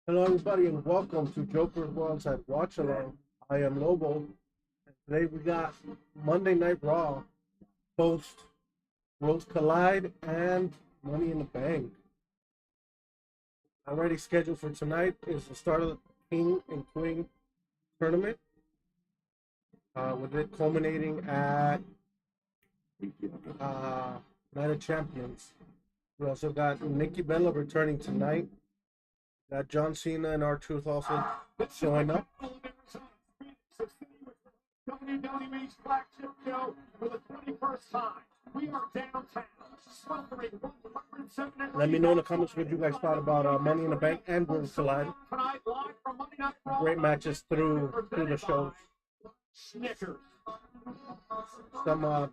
Hello, everybody, and welcome to JoJerz Worlds at Watch Along. I am Lobo, and today we got Monday Night Raw, post Worlds Collide, and Money in the Bank. Already scheduled for tonight is the start of the King and Queen tournament, with it culminating at Night of Champions. We also got Nikki Bella returning tonight. Got John Cena and R-Truth also showing up. WWE's flagship show for the 21st time. We are downtown, sweltering 107. Let me know in the comments what you guys thought about Money in the Bank and Worlds Collide. Great matches through the shows. Snickers. Some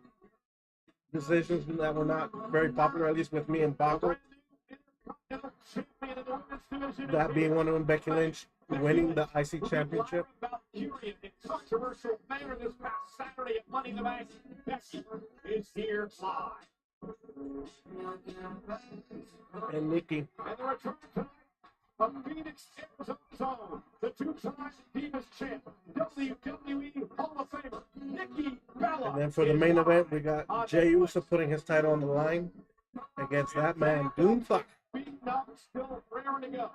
decisions that were not very popular, at least with me and Baco. That being one of them, Becky Lynch winning the IC Championship. Controversial mayor this past Saturday at Money in the Bank. Becky is here live. And Nikki. And the return tonight of Phoenix, Arizona's own, the two-time Divas champ, WWE Hall of Famer, Nikki Bella. And then for the main event, we got Jey Uso putting his title on the line against that man, Doomfuck. Beaten up, still raring to go.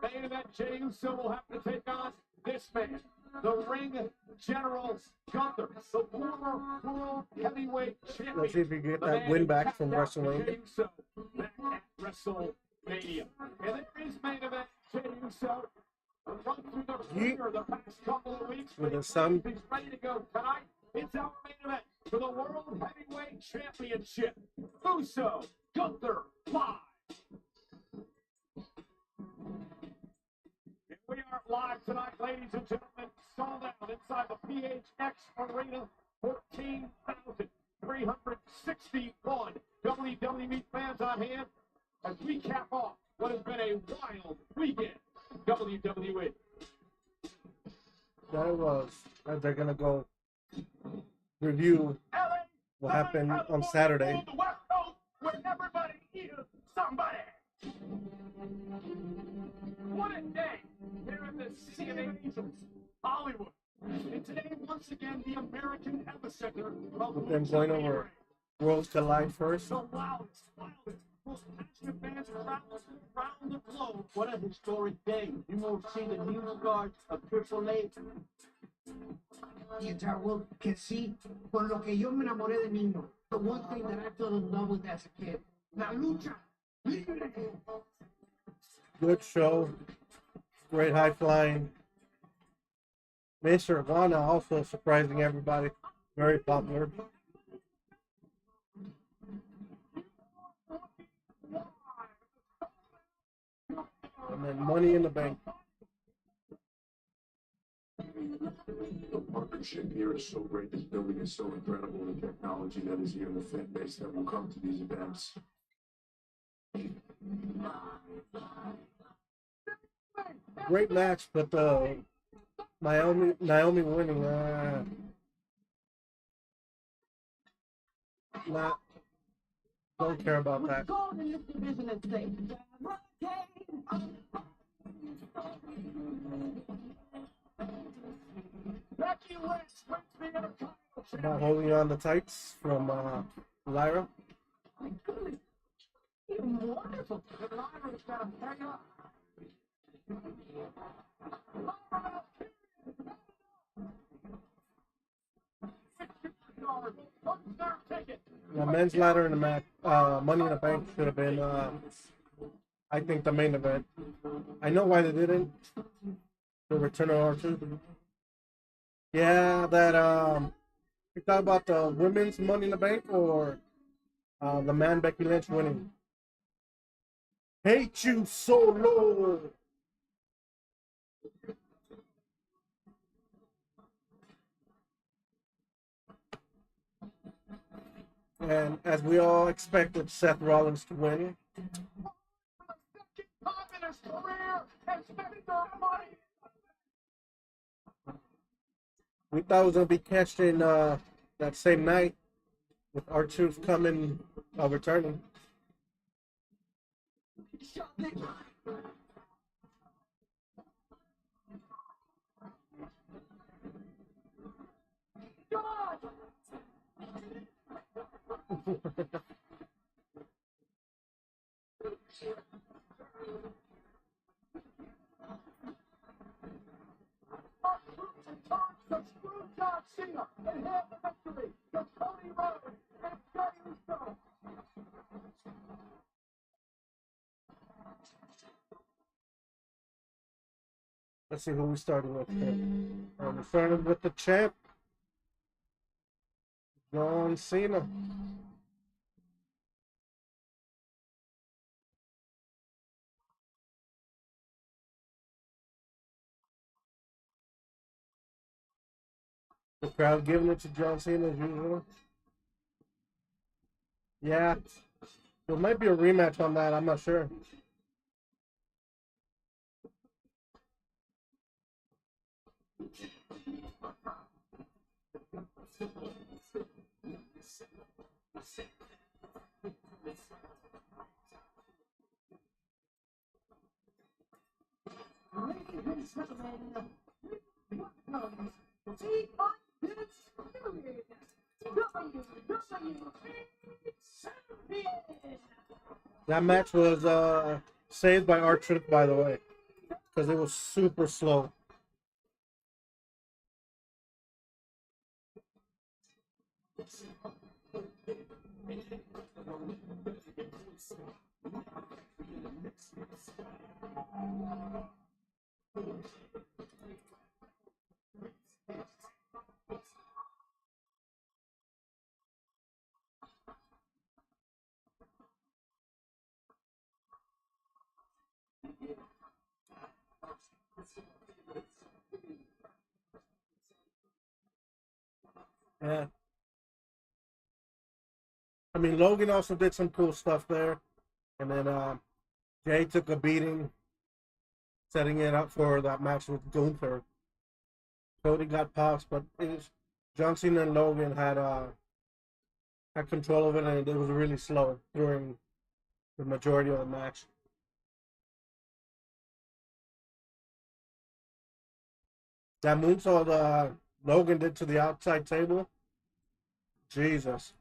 Main event, Jey Uso will have to take on this man, the ring general Gunther, the former world heavyweight champion. Let's see if we get that win back from WrestleMania. Jey Uso back at WrestleMania. And there is main event, Jey Uso. Run through the ringer the past couple of weeks. With his son. He's ready to go tonight. It's our main event for the World Heavyweight Championship. Uso, Gunther, live. And we are live tonight, ladies and gentlemen. Sold out inside the PHX Arena. 14,361 WWE fans on hand as we cap off what has been a wild weekend. WWE. That it was. They're going to go review what happened on Saturday. Where everybody is somebody. What a day here in the city of angels, Hollywood. And today, once again, the American epicenter of With them going over Worlds Collide first. the loudest, most passionate fans around the globe. What a historic day. You won't see the news guard of AAA. The entire world can see por lo que yo me enamoré de niño. The one thing that I fell in love with as a kid. La lucha libre. Good show. Great high flying. Mr. Ivana also surprising everybody. Very popular. And then Money in the Bank. The partnership here is so great. This building is so incredible. The technology that is here, the fan base that will come to these events. Great match, but Naomi winning. Not don't care about that. Becky Lynch wins the Intercontinental About holding on the tights from Lyra. Wonderful. The Lyra's got to hang up. The men's ladder and the match, Money in the Bank should have been, I think, the main event. I know why they didn't. The return of R-Truth. Yeah, that you thought about the women's Money in the Bank or the man Becky Lynch winning? Hate you solo. And as we all expected, Seth Rollins to win. We thought it was going to be cashed in that same night with R-Truth coming, returning. The Screw John Cena and hand the victory to Cody Rhodes and Jey Uso. Let's see who we started with here. We started with the champ, John Cena. The crowd giving it to John Cena as usual. Yeah, there might be a rematch on that. I'm not sure. Ladies and gentlemen, welcome to the undisputed WWE Champion. That match was saved by R-Truth, by the way, because it was super slow. Yeah. I mean, Logan also did some cool stuff there. And then Jay took a beating, setting it up for that match with Gunther. Cody got pops, but John Cena and Logan had control of it, and it was really slow during the majority of the match. That moonsault Logan did to the outside table, Jesus.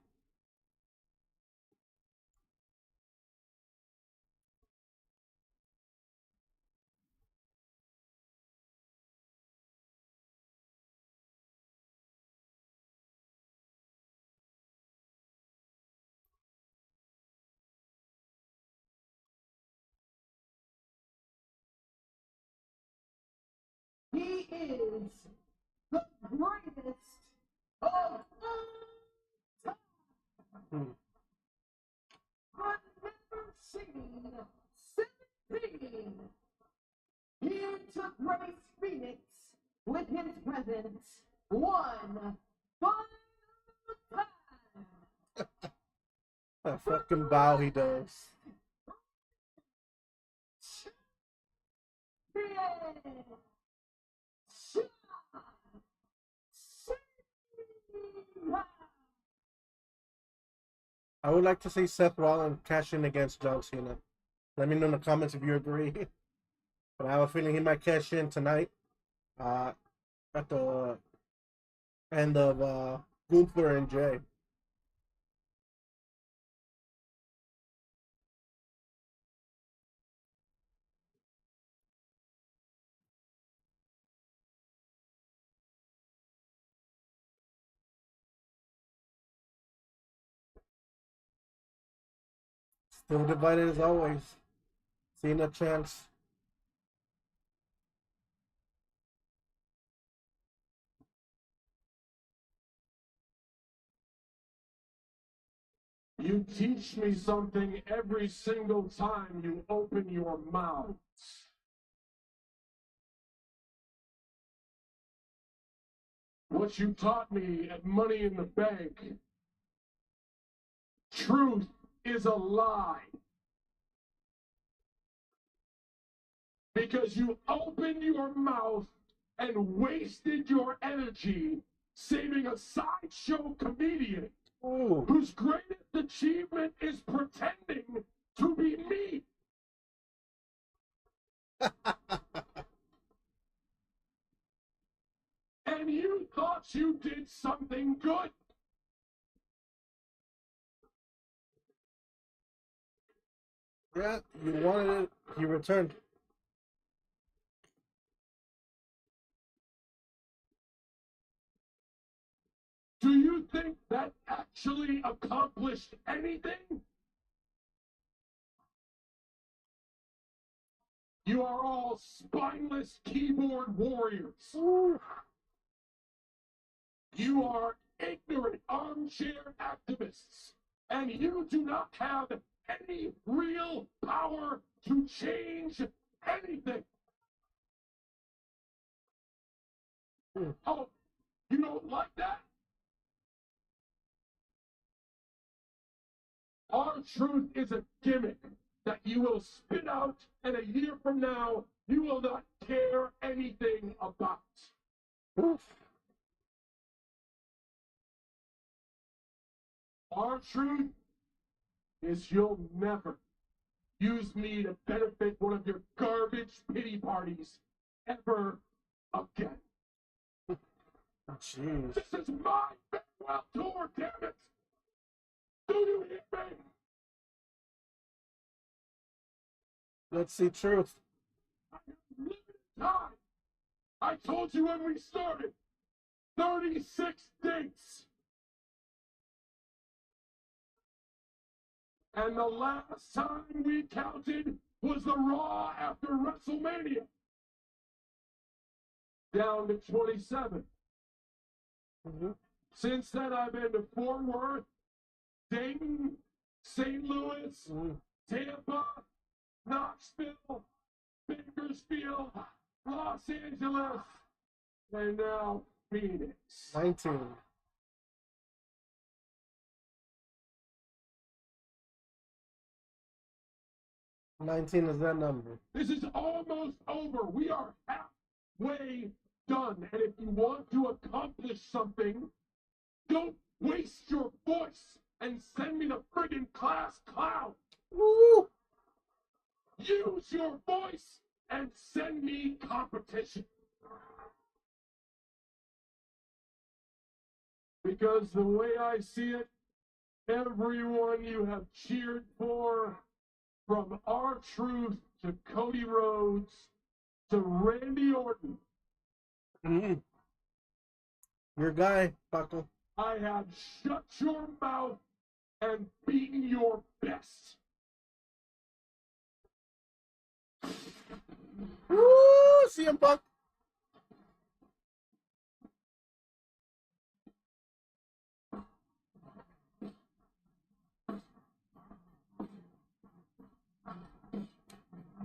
He is the greatest of all time. I've never seen 17. He took Grace Phoenix with his presence one final time. That fucking bow he does. I would like to see Seth Rollins cash in against John Cena. Let me know in the comments if you agree. But I have a feeling he might cash in tonight. At the end of Gunther and Jay. Still divided as always. Seeing a chance. You teach me something every single time you open your mouth. What you taught me at Money in the Bank, truth is a lie. Because you opened your mouth and wasted your energy saving a sideshow comedian whose greatest achievement is pretending to be me. And you thought you did something good. Yeah, you wanted it. He returned. Do you think that actually accomplished anything? You are all spineless keyboard warriors. Ooh. You are ignorant armchair activists, and you do not have any real power to change anything. Oh, you don't like that? Our truth is a gimmick that you will spit out, and a year from now, you will not care anything about. Oof. Our truth is you'll never use me to benefit one of your garbage pity parties ever again. Jeez. This is my farewell tour, damn it! Do you hear me? Let's see truth. I have limited time. I told you when we started. 36 dates. And the last time we counted was the Raw after WrestleMania. Down to 27. Mm-hmm. Since then, I've been to Fort Worth, Dayton, St. Louis, Tampa, Knoxville, Bakersfield, Los Angeles, and now Phoenix. 19. $19 is that number. This is almost over. We are halfway done. And if you want to accomplish something, don't waste your voice and send me the friggin' class clown. Woo! Use your voice and send me competition. Because the way I see it, everyone you have cheered for, from R-Truth to Cody Rhodes to Randy Orton, Mm-hmm. Your guy, Paco. I have shut your mouth and beaten your best. Woo! CM Punk.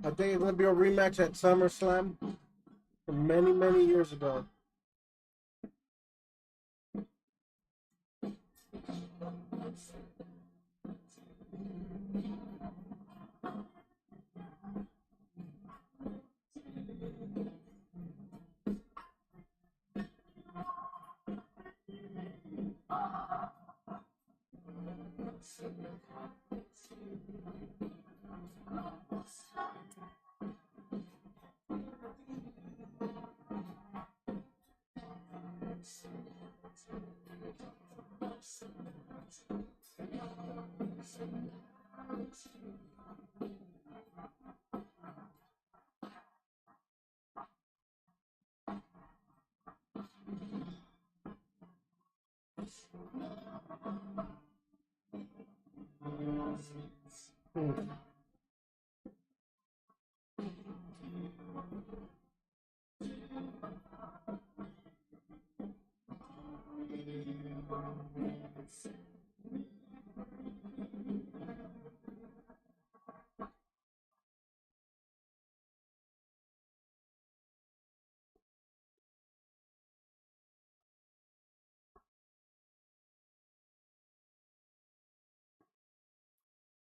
I think it's going to be a rematch at SummerSlam from many, many years ago.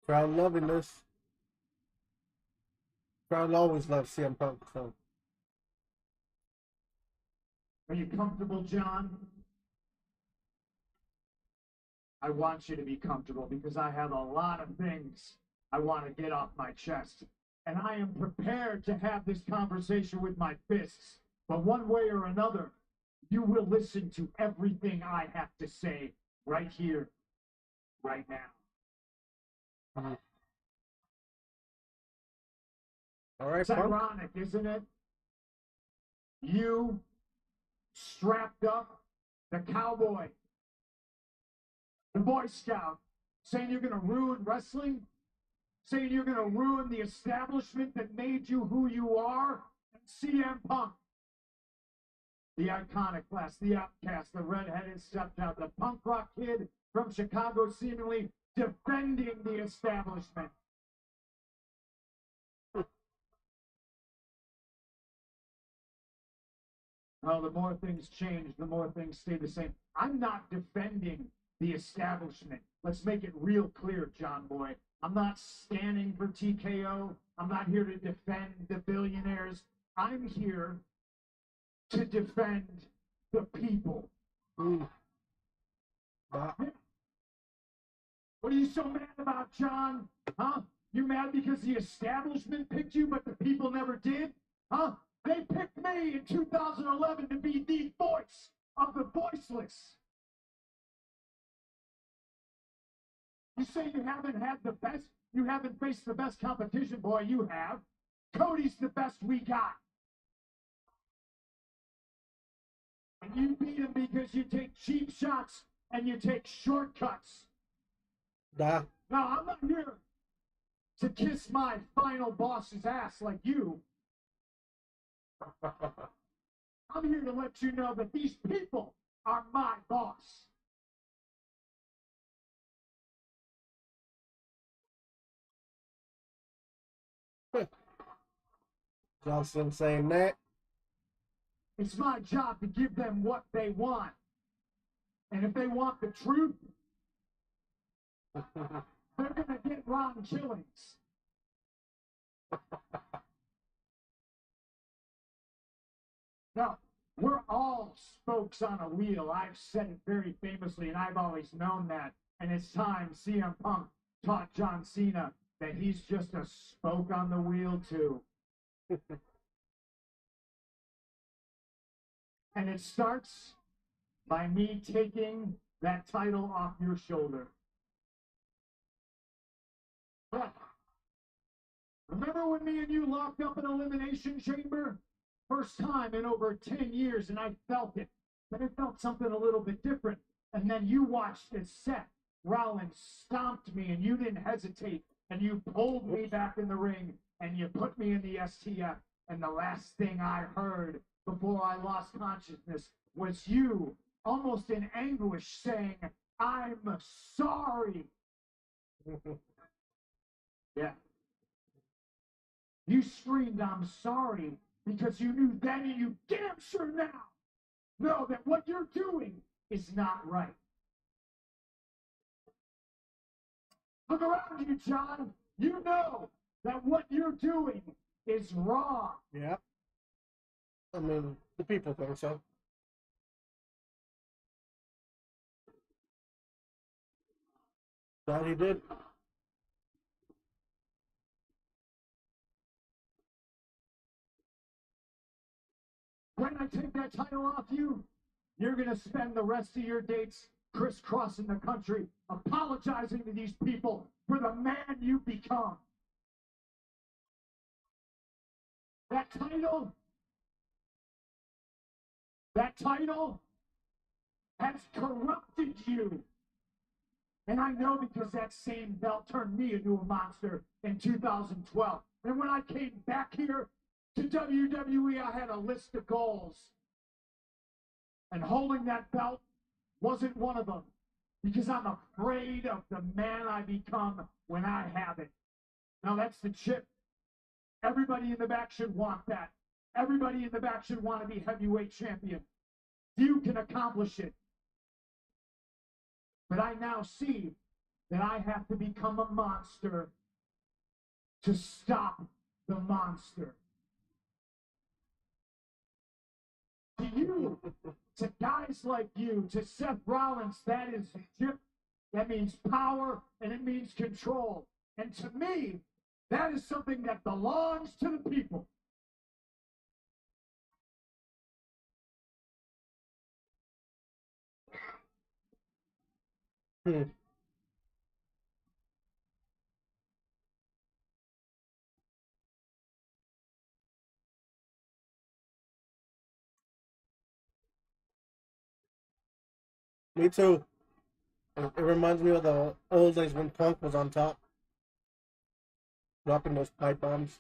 Crowd loving this. Crowd always loves CM Punk. So. Are you comfortable, John? I want you to be comfortable because I have a lot of things I want to get off my chest. And I am prepared to have this conversation with my fists. But one way or another, you will listen to everything I have to say right here, right now. All right, It's Punk. ironic, isn't it? You strapped up, the cowboy, the Boy Scout, saying you're going to ruin wrestling, saying you're going to ruin the establishment that made you who you are, and CM Punk, the iconoclast, the outcast, the redheaded stepchild, the punk rock kid from Chicago, seemingly defending the establishment. Well, the more things change, the more things stay the same. I'm not defending the establishment. Let's make it real clear, John Boy. I'm not standing for TKO. I'm not here to defend the billionaires. I'm here to defend the people. Mm. What are you so mad about, John? Huh? You mad because the establishment picked you, but the people never did? Huh? They picked me in 2011 to be the voice of the voiceless. You say you haven't had the best, you haven't faced the best competition, boy, you have. Cody's the best we got. And you beat him because you take cheap shots and you take shortcuts. Da. Now, I'm not here to kiss my final boss's ass like you. I'm here to let you know that these people are my boss. Johnson saying that. It's my job to give them what they want. And if they want the truth, they're going to get Ron Killings. Now, we're all spokes on a wheel. I've said it very famously, and I've always known that. And it's time CM Punk taught John Cena that he's just a spoke on the wheel, too. And it starts by me taking that title off your shoulder. Yeah. Remember when me and you locked up in an elimination chamber? First time in over 10 years, and I felt it. But it felt something a little bit different. And then you watched as Seth Rollins stomped me, and you didn't hesitate. And you pulled me back in the ring, and you put me in the STF. And the last thing I heard before I lost consciousness was you, almost in anguish, saying, "I'm sorry." Yeah. You screamed, "I'm sorry," because you knew then and you damn sure now know that what you're doing is not right. Look around you, John. You know that what you're doing is wrong. Yeah. I mean, the people think so. That he did. When I take that title off you, you're going to spend the rest of your dates crisscrossing the country, apologizing to these people for the man you've become. That title has corrupted you. And I know because that same belt turned me into a monster in 2012. And when I came back here to WWE, I had a list of goals. And holding that belt wasn't one of them, because I'm afraid of the man I become when I have it. Now that's the chip. Everybody in the back should want that. Everybody in the back should want to be heavyweight champion. You can accomplish it. But I now see that I have to become a monster to stop the monster. To you, to guys like you, to Seth Rollins, that is chip. That means power and it means control. And to me, that is something that belongs to the people. Me too. It reminds me of the old days when Punk was on top, dropping those pipe bombs.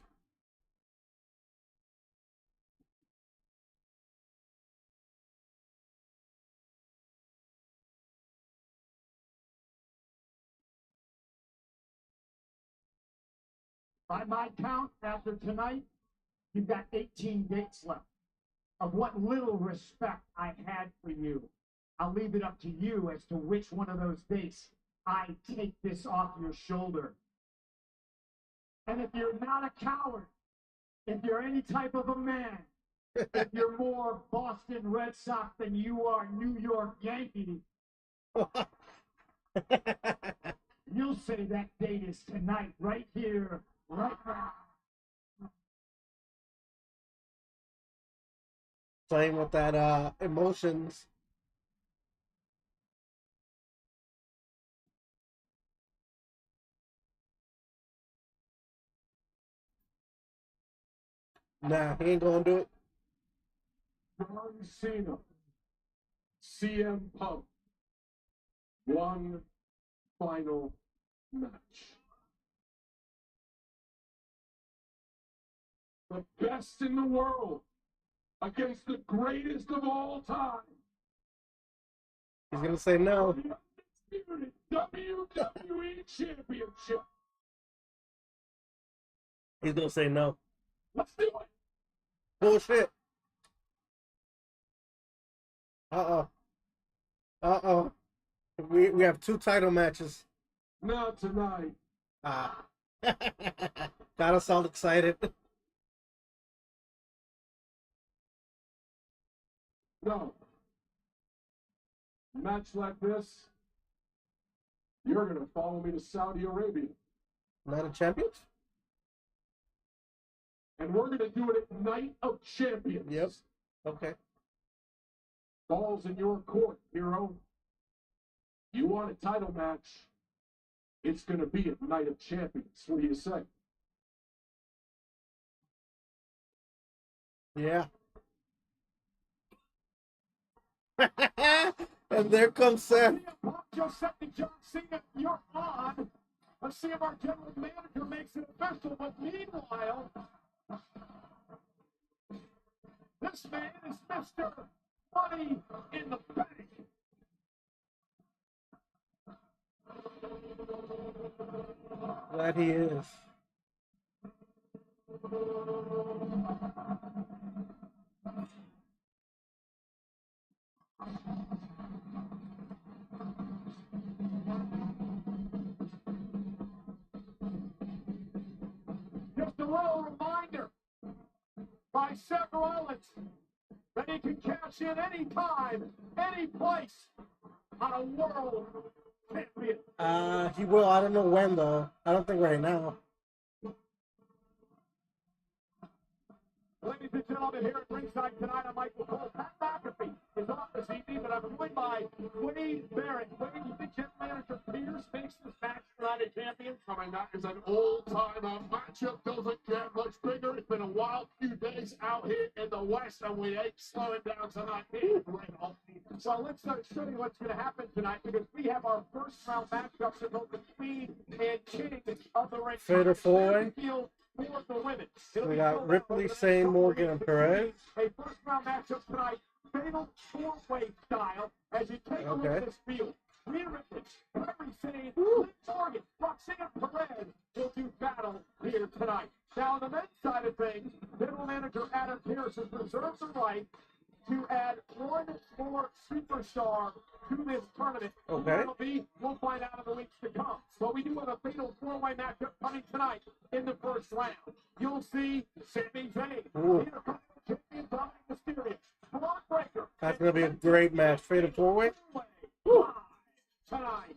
By my count, after tonight, you've got 18 dates left. Of what little respect I had for you, I'll leave it up to you as to which one of those dates I take this off your shoulder. And if you're not a coward, if you're any type of a man, if you're more Boston Red Sox than you are New York Yankee, you'll say that date is tonight, right here, right now. Playing with that emotions. Nah, he ain't gonna do it. John Cena, CM Punk, one final match. The best in the world against the greatest of all time. He's gonna say no. The undisputed WWE Championship. He's gonna say no. Let's do it. Bullshit. Uh-oh. Uh-oh. We have 2 title matches. Not tonight. Ah. Got us all excited. No. Match like this, you're going to follow me to Saudi Arabia. Night of Champions? And we're going to do it at Night of Champions. Yep. Okay. Ball's in your court, hero. You want a title match, it's going to be at Night of Champions. What do you say? Yeah. And there comes Seth. Just said to John Cena, you're on. Let's see if our general manager makes it official. But meanwhile, this man is Mr. Money in the Bank. Glad he is. Just a little reminder by Seth Rollins that he can cash in any time, any place on a world champion. He will. I don't know when though. I don't think right now. Ladies and gentlemen, here at ringside tonight, I'm Michael Cole. Pat McAfee is on this evening, but I'm joined by Wade Barrett. Wade, you think General Manager Pierce makes this match tonight at Champions? I mean, that is an all-time matchup. Doesn't get much bigger. It's been a wild few days out here in the West, and we ain't slowing down tonight. So let's show you what's going to happen tonight, because we have our first round matchups in both the Queen and King of the ring. Fatal 4-way. For the women. We got Ripley, Shane, Morgan, and Perez. A first round matchup tonight, fatal 4-way style, as you take a look at this field. Rhea Ripley, Gregory Shane, Liv Morgan, Roxanne Perez will do battle here tonight. Now, on the men's side of things, General Manager Adam Pearce has reserved the right to add one more superstar to this tournament. Okay. That'll be, we'll find out in the weeks to come. But we do have a fatal 4-way matchup coming tonight in the first round. You'll see Sami Zayn, Intercontinental Champion Dominic Mysterio, Braun Breaker. That's going to be a great match. Fatal 4-way. Tonight.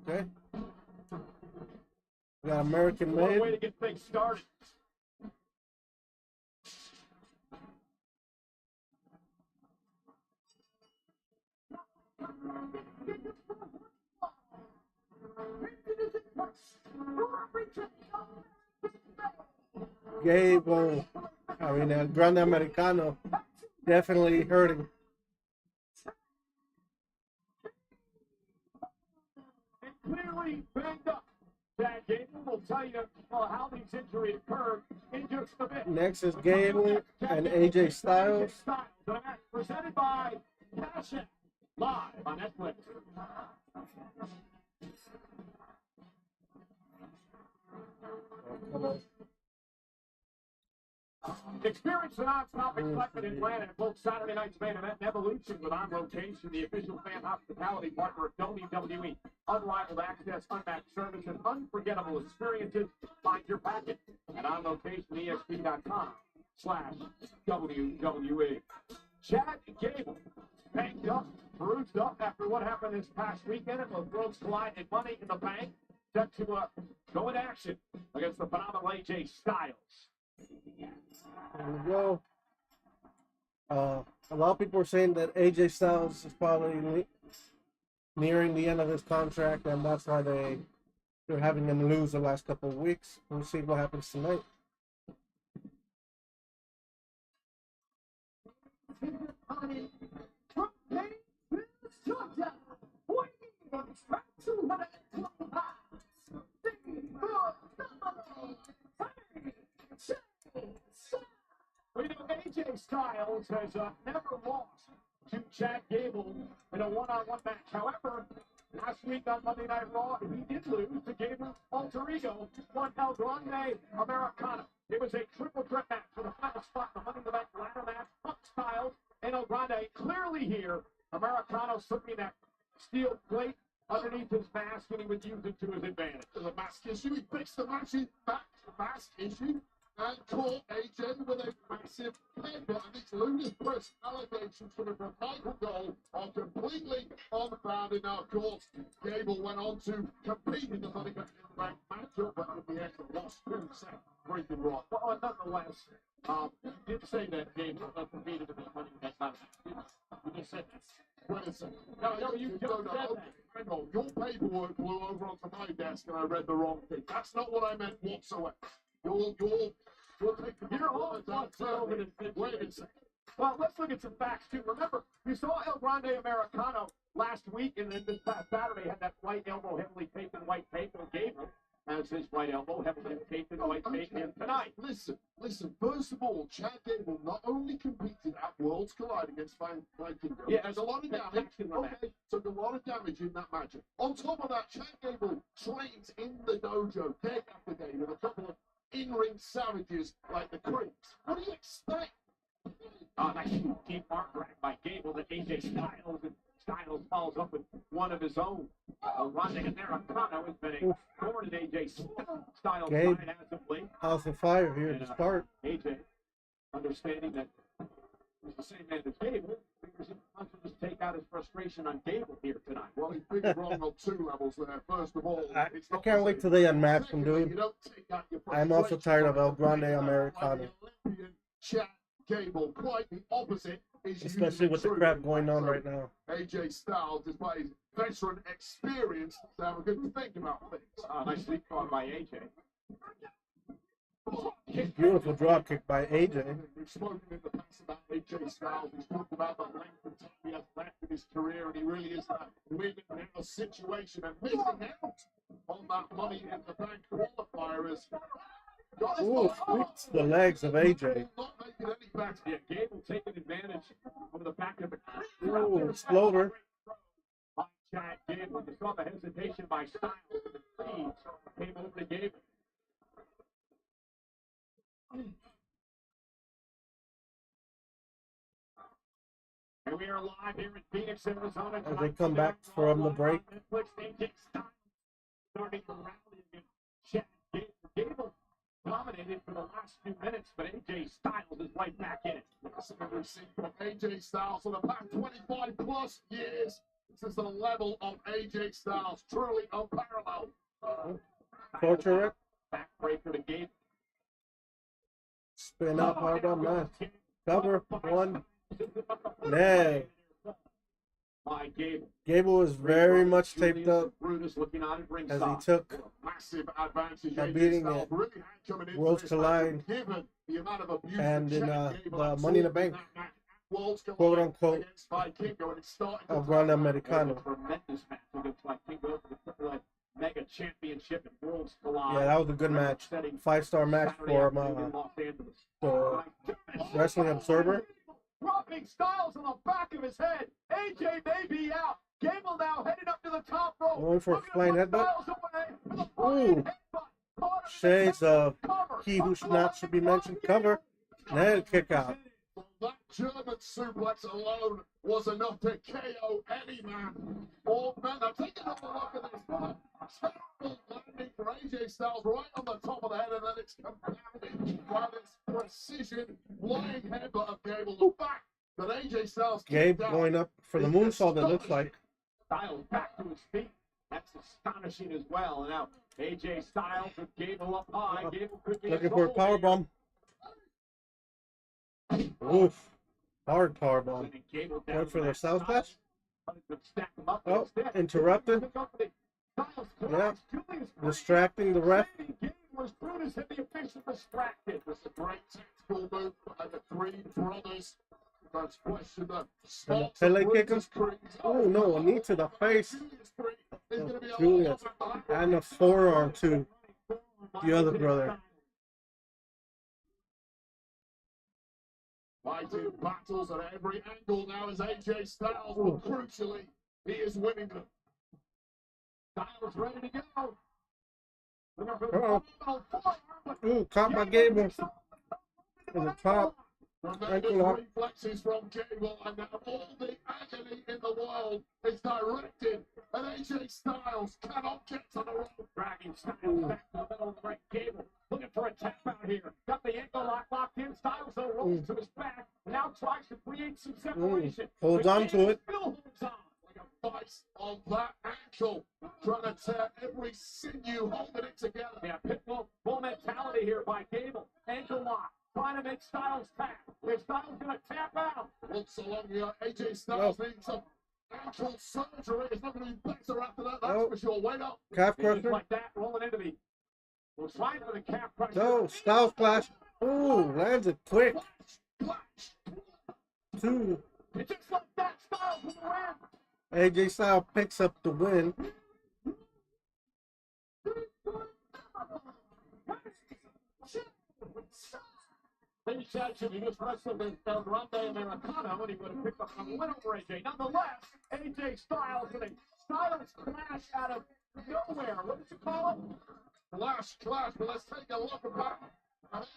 Okay. We got American What a Made. way to get things started. Gable I mean, Grande Americano definitely hurting. And clearly banged up. That Gable will tell you how these injuries occurred in just a bit. Next is Gable and AJ Styles. Presented by Cash App, live on Netflix. Experience the non-stop excitement in Atlanta at both Saturday night's main event and Evolution with On Location, the official fan hospitality partner of WWE. Unrivaled access, unmatched service, and unforgettable experiences. Find your packet at onlocationexp.com/WWE. Chad Gable, banged up, bruised up after what happened this past weekend at the Worlds Collide and Money in the Bank, set to go in action against the phenomenal AJ Styles. There we go. A lot of people are saying that AJ Styles is probably nearing the end of his contract, and that's why they're having him lose the last couple of weeks. We'll see what happens tonight. Well, AJ Styles has never lost to Chad Gable in a one-on-one match. However, last week on Monday Night Raw, he did lose to Gable's alter ego, one El Grande Americano. It was a triple threat match for the final spot in the Money in the Bank ladder match. Punk Styles and El Grande clearly here. Americano slipping that steel plate underneath his mask, and he would use it to his advantage. The mask issue, he fixed the mask issue, and caught AJ with a massive headbutt. And these ludicrous allegations from the Michael Gold are completely unfounded. Now, of course, Gable went on to compete in the Money in the Bank matchup, but in the end, lost 2 sets. Breaking Raw. Well, nonetheless, you did say that Gable competed in the Money in the Bank match. You just said that. Wait a second. No, you just said that. Hang on. Your paperwork flew over onto my desk and I read the wrong thing. That's not what I meant whatsoever. You'll take the You're all over the Wait a second. Well, let's look at some facts, too. Remember, you saw El Grande Americano last week, and then this past Saturday had that right elbow heavily taped in white tape, and Gable has his right elbow heavily taped in white tape here tonight. Listen. First of all, Chad Gable not only competed at Worlds Collide against Viking Girl, Yeah, there's a lot of damage. Okay, took a lot of damage in that match. On top of that, Chad Gable trains in the dojo day after day with a couple of in-ring savages like the Creeps. What do you expect? Nice deep arm drag by Gable to AJ Styles, and Styles follows up with one of his own. Grande Americano has been a thorn in AJ Styles' Gabe, side as of late. House of Fire here to start. AJ, understanding that he's the same man as Gable, figures he wants to just take out his frustration on Gable here tonight. Well, he figured wrong on 2 levels there. First of all, I can't wait till they unmatch him, dude. You don't take out your I'm also tired of El Grande frustration Americano. like the Olympian Chad Gable. Quite the opposite is Especially with the true. crap going on right now. AJ Styles, despite his veteran experience, to have a good think about things. Nice leap on by AJ. Beautiful drop kick by AJ. We've spoken in the past about AJ Styles. He's talked about the length of time he has left in his career, and he really is that winning now situation and missing out on that Money in the Bank qualifier. As Ooh, sweeps the legs of AJ. not making any better. Yeah, Gable taking advantage of the fact that the Ooh, exploder. by Chad Gable. You saw the hesitation by Styles. The feeds came over to Gable. And we are live here in Phoenix, Arizona. As they come back from the break. Netflix, AJ Styles starting to rally against Chad Gable. Gable dominated for the last few minutes, but AJ Styles is right back in it. Something we've seen from AJ Styles for the past 25 plus years. This is the level of AJ Styles, truly unparalleled. Torture it. Backbreaker to Gable. Spin up, hard on that. Cover, 1. Leg. by Gable. Gable is very much taped up Brutus looking on at as ringside. he took Massive advantage. at AJ beating Styles it really had coming into Worlds this Collide match, given the amount of abuse and in that Gable the absorbed Money in the Bank, that match. Worlds Collide quote unquote, against Vikingo, and it started to of Grande turn around. Americano. Tremendous match against Vikingo for the Triple Mega Championship and Worlds Collide. Yeah, that was a good match. 5-star match for the Wrestling Observer. Dropping Styles on the back of his head. AJ may be out. Gable now headed up to the top rope. Going for a flying headbutt. Ooh. Shades of he who should not should be mentioned cover. And then kick out. That German suplex alone was enough to KO any man or man. Now take another look at this one. Terrible landing for AJ Styles right on the top of the head, and then it's compounded by this precision flying headbutt of Gable. The fact that AJ Styles Gabe kicked out going up for the moonsault, it looks like. Styles back to his feet. That's astonishing as well. And now AJ Styles with Gable up high. Gable could be Looking for a powerbomb. Oof. Hard powerbomb. Going for the South Dash. Oh, interrupted. Yeah. Distracting the ref. Brutus hit the official distracted. That's a great tactical move by the three brothers. That's question the And the Pele kick him. Oh no, a knee to the face. Julius. And a forearm to the other brother. Fighting battles at every angle now as AJ Styles, but crucially, he is winning them. Styles ready to go. Ooh, caught by Gable. In the top. Tremendous reflexes from Gable, and now all the agony in the world is directed at AJ Styles. Cannot get to the rope. Dragging Styles back to the middle of the ring. Gable looking for a tap out here. Got the ankle locked in. Styles though rolls to his back. Now tries to create some separation. Holds on to it. Still holds on. Like a vice on that ankle, trying to tear every sinew holding it together. Yeah, pitbull bull mentality here by Gable. Ankle lock. Trying to make Styles tap. If Styles going to tap out. Once along here, AJ Styles needs some ankle surgery. It's not going to be better after that, that's for sure. Wait up. Calf Just crusher. like that, rolling into the. We're trying for the calf crusher. No, Styles clash. Ooh, lands it quick. Two. It's just like that, Styles with the win. AJ Styles picks up the win. They said should he just wrestled in Grande Americano and he would have picked up a win over AJ. Nonetheless, AJ Styles with a Styles clash out of nowhere. What did you call it? Flash clash, but let's take a look at that.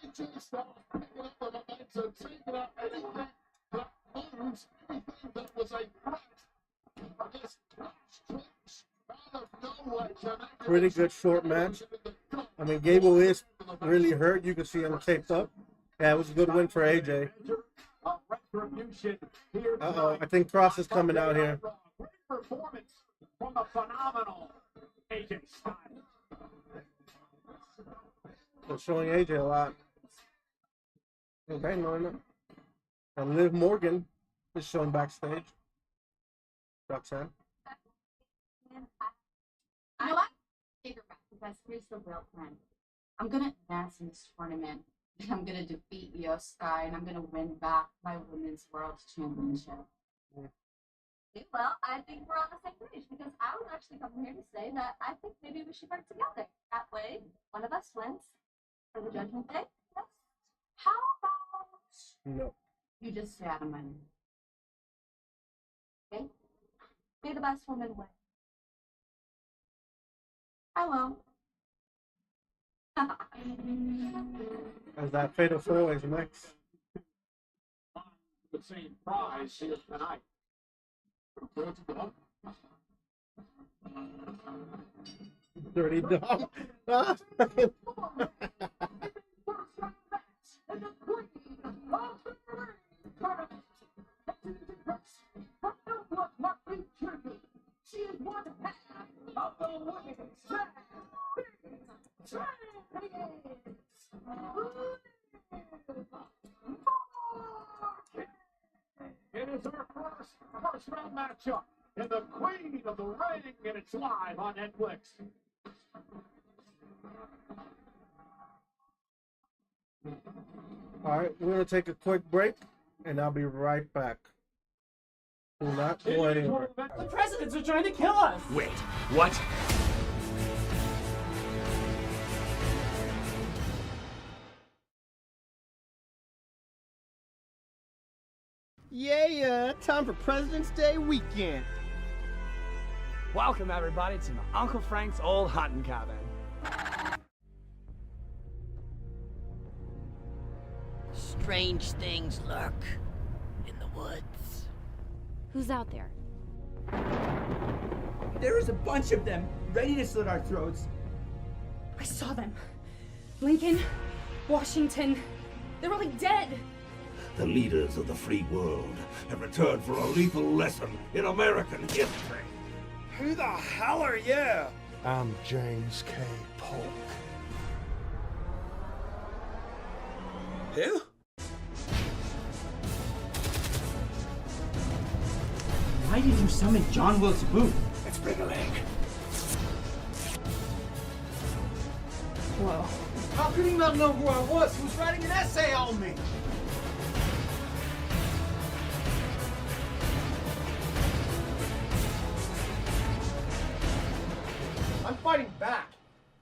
AJ Styles picking up the momentum, taking out anything that moves, anything that was a threat. This clash out of nowhere. Pretty good short match. I mean, Gable is really hurt. You can see him taped up. Yeah, it was a good win for AJ. Uh-oh, I think Cross is coming out here. Great performance from the phenomenal AJ Styles. They're showing AJ a lot. Okay, no. And Liv Morgan is shown backstage. Roxanne. I like figure out because here's the real plan. I'm gonna advance in this tournament. And I'm gonna defeat Io Sky and I'm gonna win back my women's world championship. Well, I think we're on the same page because I was actually coming here to say that I think maybe we should work together. That way, one of us wins for the Judgment Day. Yes. How about No. you just stay out of money? Okay? May the best woman win. I will. As that fatal four is next. The same prize here tonight. Dirty dog. Ah. She is one half of the women's it is our first round matchup and the Queen of the Ring, and it's live on Netflix. All right, we're gonna take a quick break, and I'll be right back. Do not go anywhere. The presidents are trying to kill us! Wait, what? Yeah, time for President's Day weekend. Welcome everybody to my Uncle Frank's old hunting cabin. Strange things lurk in the woods. Who's out there? There is a bunch of them, ready to slit our throats. I saw them. Lincoln, Washington, they're all dead. The leaders of the free world have returned for a lethal lesson in American history. Who the hell are you? I'm James K. Polk. Who? Why did you summon John Wilkes Booth? It's Big Leg. Whoa. How could he not know who I was? He was writing an essay on me. I'm fighting back.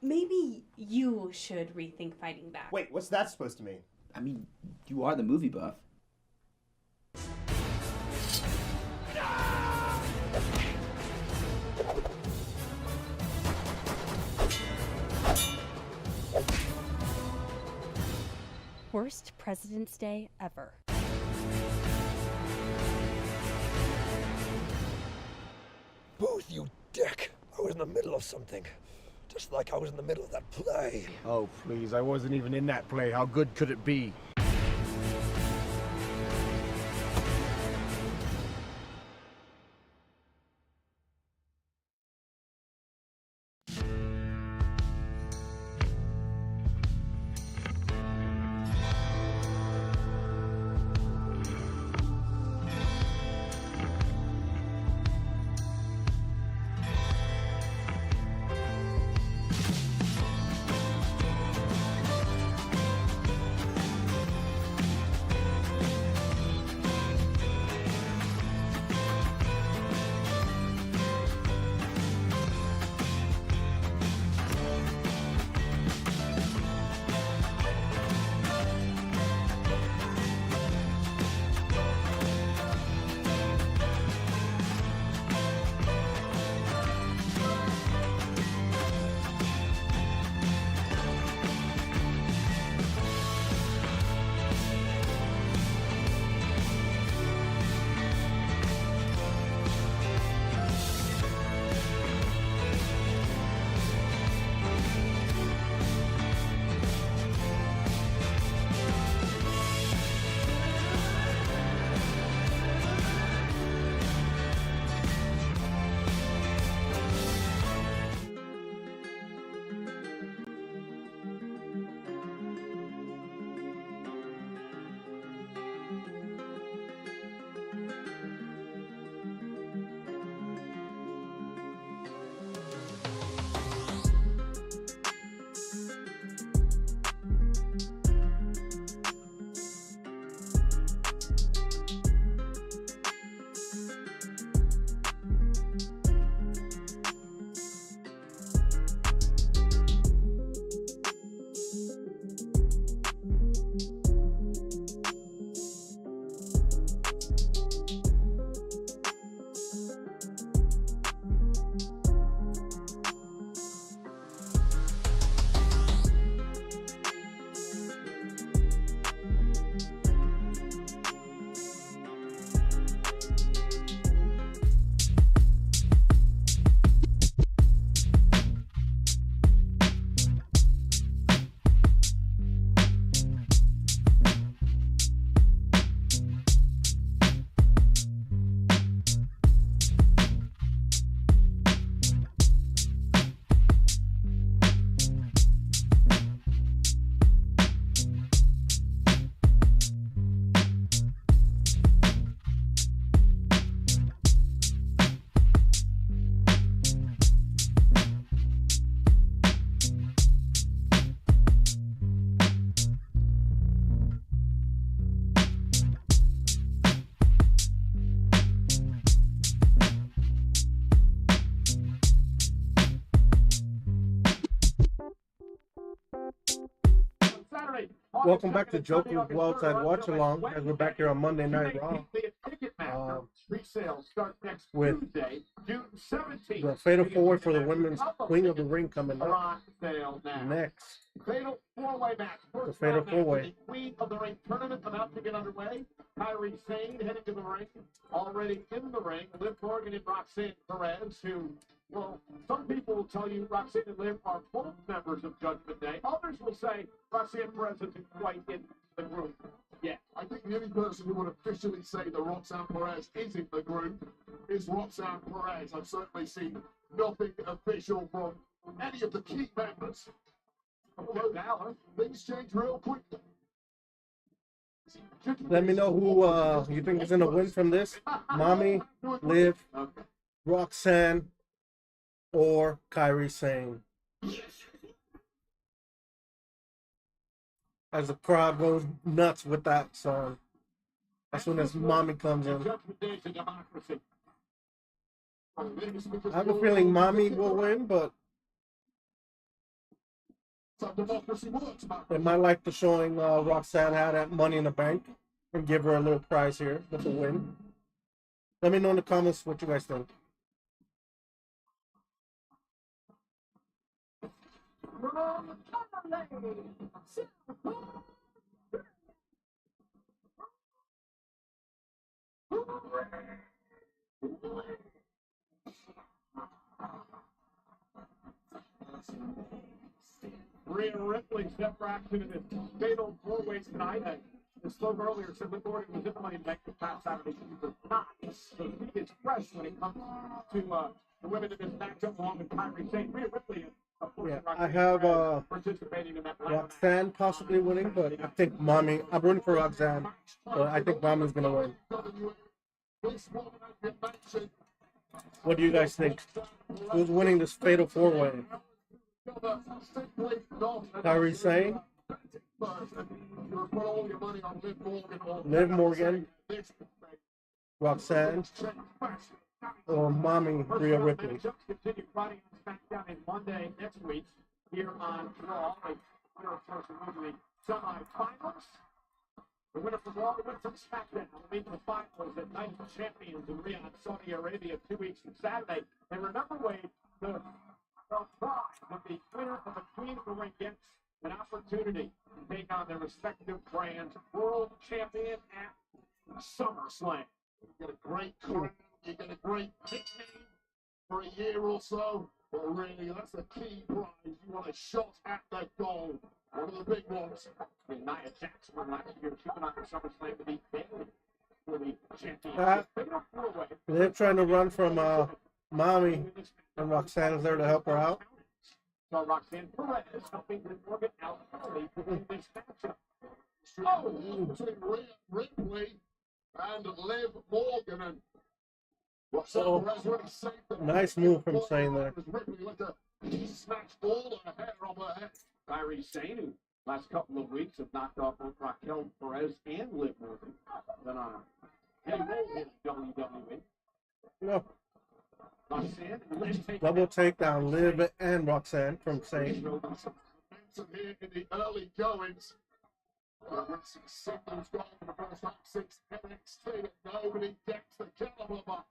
Maybe you should rethink fighting back. Wait, what's that supposed to mean? I mean, you are the movie buff. Worst President's Day ever. Booth, you dick! I was in the middle of something. Just like I was in the middle of that play. Oh, please, I wasn't even in that play. How good could it be? Welcome back to JoJerz Worldside Watch Along as we're back here on Monday Night Raw Pre-sales start next with Tuesday, June 17th. the Fatal 4 for the Women's Queen of the Ring coming Are up on sale now. next. Fatal four-way match. The First Fatal round match four-way. of the Queen of the Ring tournament about to get underway. Kyrie Sane heading to the ring. Already in the ring, Liv Morgan and Roxanne Perez, who, well, some people will tell you Roxanne and Liv are both members of Judgment Day. Others will say Roxanne Perez isn't quite in the group yet. I think the only person who would officially say that Roxanne Perez is in the group is Roxanne Perez. I've certainly seen nothing official from any of the key members. Although things change real quick. Let me know who you think is going to win from this. Mommy, Liv, Roxanne, or Kyrie Sane. As the crowd goes nuts with that song. As soon as Mommy comes in. Judgment Day is a democracy. I have a feeling Mommy will win, but they might like the showing Roxanne had at Money in the Bank and give her a little prize here with the win. Let me know in the comments what you guys think. Rhea Ripley stepped for action in this fatal four-ways tonight. I spoke earlier, said Liv Morgan was in the Money in the Bank this past Saturday. She was not. So she is fresh when it comes to the women in this matchup along with Kyrie Sane. Rhea Ripley is, of course, Yeah, I have participating in that Roxanne possibly winning, but I think Mommy, I'm rooting for Roxanne, but I think Mommy's going to win. What do you guys think? Who's winning this fatal four-way? Kyrie Sane, Liv Morgan, Roxanne, or Mommy Rhea Ripley. Continue Friday on SmackDown and Monday next week here on Raw. Winner of course will move the semifinals. The winner from Raw, the winner from SmackDown will meet the finals at Night of Champions in Riyadh, Saudi Arabia, 2 weeks from Saturday. And remember, Wade, the prize of the winner of the Queen of the Ring gets an opportunity to take on their respective brands world champion at SummerSlam. You get a great crown, you get a great nickname for a year or so, but really that's the key prize. You want a shot at the goal, one of the big ones. And Nia Jax won last year. She went on to SummerSlam to beat Bayley for the championship. They're trying to run from Mommy, and Roxanne is there to help her out. So Roxanne Perez helping Liv Morgan out early in this matchup. Between Rhea Ripley and Liv Morgan, and Roxanne Perez really saved them. Nice move from Sane there. Ripley like to snatch all her hair off her head. Kyrie Sane, who last couple of weeks have knocked off both Raquel Perez and Liv Morgan. Then on a heavy roll in WWE. No. Roxanne and Liv take Double takedown, Liv and Roxanne from Sane. Momentum here in the early goings. Some singles going in the first half, 6 NXT, and nobody gets the caliber, but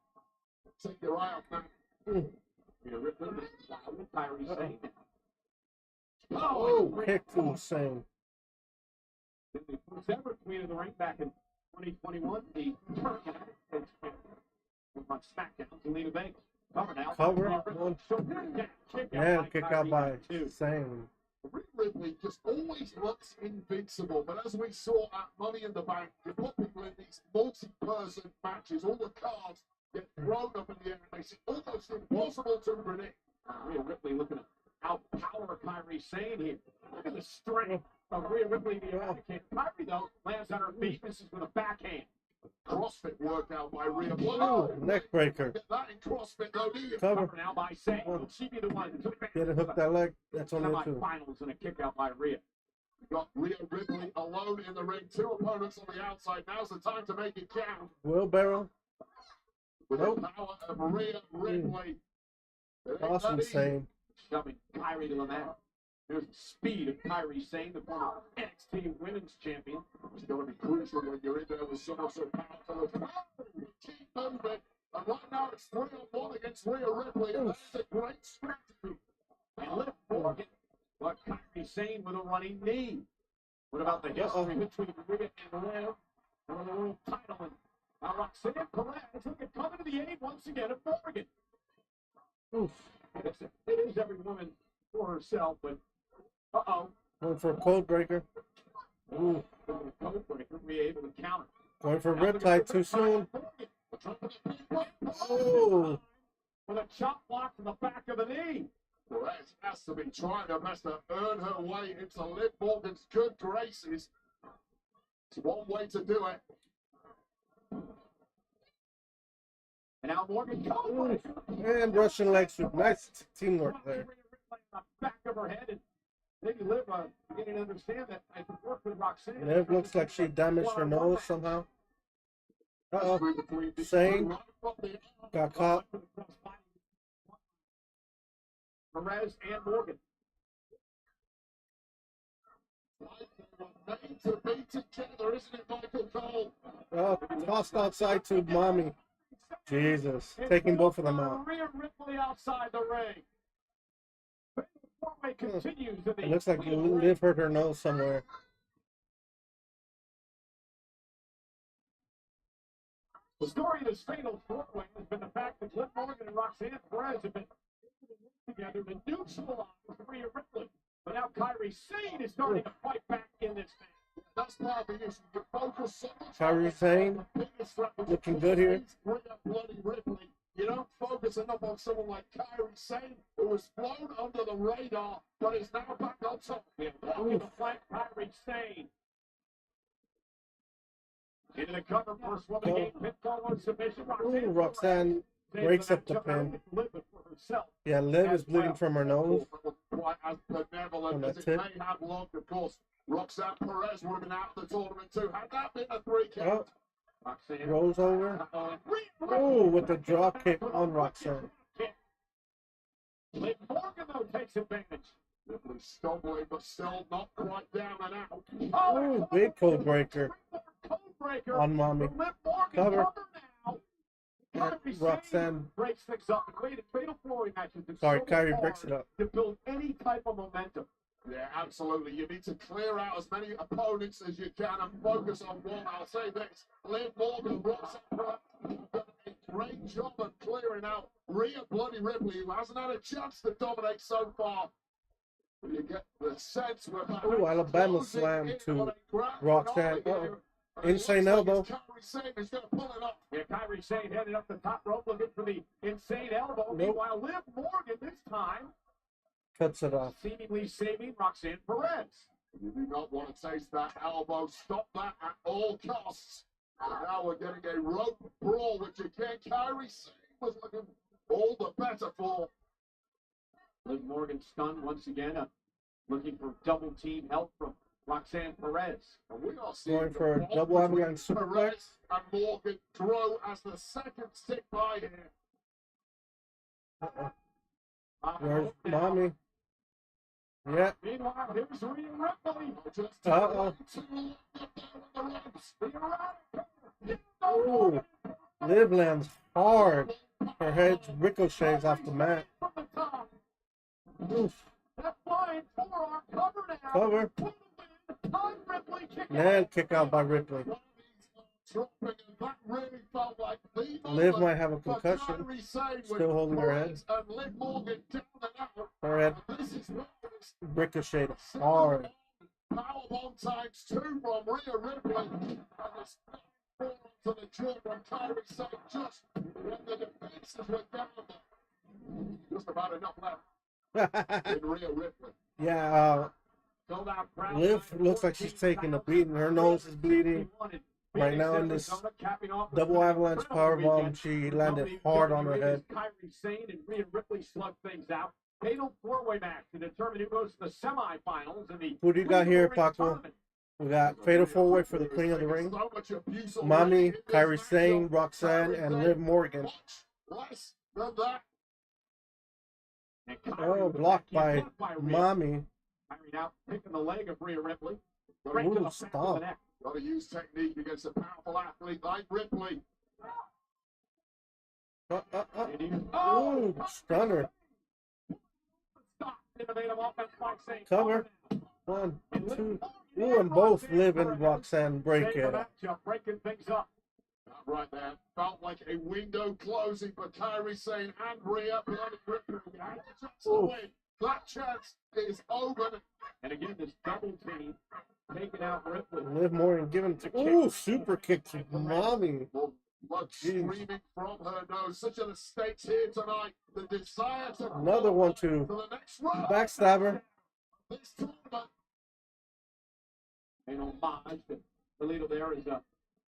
take your eye off that. Rhea Ripley is loud with Kyrie Sane. Oh, kick to Sane. The first ever Queen of the Ring back in 2021, the current United States champion on SmackDown, Zelina Vega. Cover now. Cover. Yeah, kick out by two. Sane. Rhea Ripley just always looks invincible, but as we saw at Money in the Bank, you put people in these multi-person matches, all the cards get thrown up in the air, and they seem almost impossible to predict. Rhea Ripley looking to outpower Kyrie Sane here. Look at the strength of Rhea Ripley, the American. Kyrie, though, lands on her feet. This is with a backhand. CrossFit workout by Rhea. Oh, neck breaker. Get that in CrossFit, though, do you? Cover. Now by Sane. Will she be the one to Get it hook that leg. That's only a two. Semifinals and a kick out by Rhea. Got Rhea Ripley alone in the ring. 2 opponents on the outside. Now's the time to make it count. Wheelbarrow. With the power of Rhea Ripley. Awesome Sane. Shoving Kyrie to the mat. There's the speed of Kyrie Sane, the former NXT Women's Champion. It's going to be crucial when you're in there with someone so powerful. Keep moving. And right now it's 3-on-1 against Rhea Ripley. And that's a great strategy. And Liv Morgan, but Kyrie Sane with a running knee. What about the history between Rhea and Liv for the world title? And now Roxanne Perez looking coming to the aid once again of Morgan. Oof. It is every woman for herself, but Going for a code breaker. Ooh, code breaker, we able to counter. Going for Riptide too soon. Oh. With a chop block to the back of the knee. Perez has to be trying her best to earn her way into Liv Morgan's good graces. It's one way to do it. And now Morgan goes. And Russian leg sweep. Nice teamwork there. Back of her head, and maybe Liv beginning to understand that I can work with Roxanne. And it looks like she damaged her nose somehow. Sane got caught. Perez and Morgan. Made to be together, isn't it, Michael Cole? Tossed outside to Mommy. Jesus, taking both of them out. Rhea Ripley outside the ring. Continues to It looks like Liv hurt her nose somewhere. The story of this fatal four-way has been the fact that Liv Morgan and Roxanne Perez have been together to neutralize Rhea Ripley. But now Kyrie Sane is starting to fight back in this match. That's part of the issue. You focus so much Kyrie Sane looking good here. Bloody Ripley. You don't focus enough on someone like Kyrie Sane, who was flown under the radar, but is now back on top. Walking the flank, Kyrie Sane. Into the cover, first one of the game, pinfall on submission. Roxanne breaks up the pin. Yeah, Liv is bleeding from her nose. Quite as benevolent as it may have looked, of course. Roxanne Perez would have been out of the tournament too. Had that been a 3 count. Rolls over. Oh, with the drop kick on Roxanne. Liv Morgan, though, takes advantage. Ripley stumbling, but still not quite down and out. Oh, big code breaker on Mommy. Cover. Roxanne. Breaks things up. Fatal four-way matches. Sorry, Kyrie breaks it up. To build any type of momentum. Yeah, absolutely. You need to clear out as many opponents as you can and focus on one. I'll say this. Liv Morgan, Roxanne, done a great job of clearing out Rhea Bloody Ripley, who hasn't had a chance to dominate so far. You get the sense we're oh, Alabama slam to Roxanne. Insane elbow. Kyrie Sane is going to pull it up. Yeah, Kyrie Sane headed up the top rope looking for the insane elbow. Nope. Meanwhile, Liv Morgan this time cuts it off. Seemingly saving Roxanne Perez. You do not want to taste that elbow. Stop that at all costs. And now we're getting a rope brawl, which again, Kyrie Sane was looking all the better for. Liv Morgan stunned once again, looking for double team help from Roxanne Perez. And we are seeing going for a double avalanche superplex. Perez and Morgan throw as the seconds tick by here. There's Mommy. Yeah. Meanwhile, here's Rhea Ripley. Oh, Liv lands hard. Her head ricochets off the mat. Oof. Cover. And kick out by Ripley. Liv might have a concussion. Still holding her head. Her head ricocheted hard. Powerbomb times 2 from Rhea Ripley. And it's to the jaw from Kyrie Sane just when the defenses were down. Just about enough left in Rhea Ripley. Yeah, Liv looks like she's taking a beating. Her nose is bleeding. Right now in this double avalanche powerbomb, she landed hard on her head. Kyrie Sane and Rhea Ripley slug things out. Fatal four-way match to determine who goes to the semifinals in the. Who do you got here, Paco? We got Fatal four-way for the Queen of the Ring. Mommy, Kyrie Sane, Roxanne, and Liv Morgan. Oh, blocked by Mommy. Kyrie now picking the leg of Rhea Ripley. Right to the back of the neck. Got to use technique against a powerful athlete like Ripley. Oh, stunner. Innovative offense by Saint. Cover. 1, 2. Ooh, and both Liv and Roxanne break it. Breaking things up. Right there. Felt like a window closing for Kyrie Sane and Rhea. That chance is over. And again, this double team taking out Ripley. Liv Morgan giving to ooh, super kick to mommy. Blood streaming from her nose. Such are the stakes here tonight. The desire to another one too. To the next round. Backstabber. This tournament. An homage. The leader there is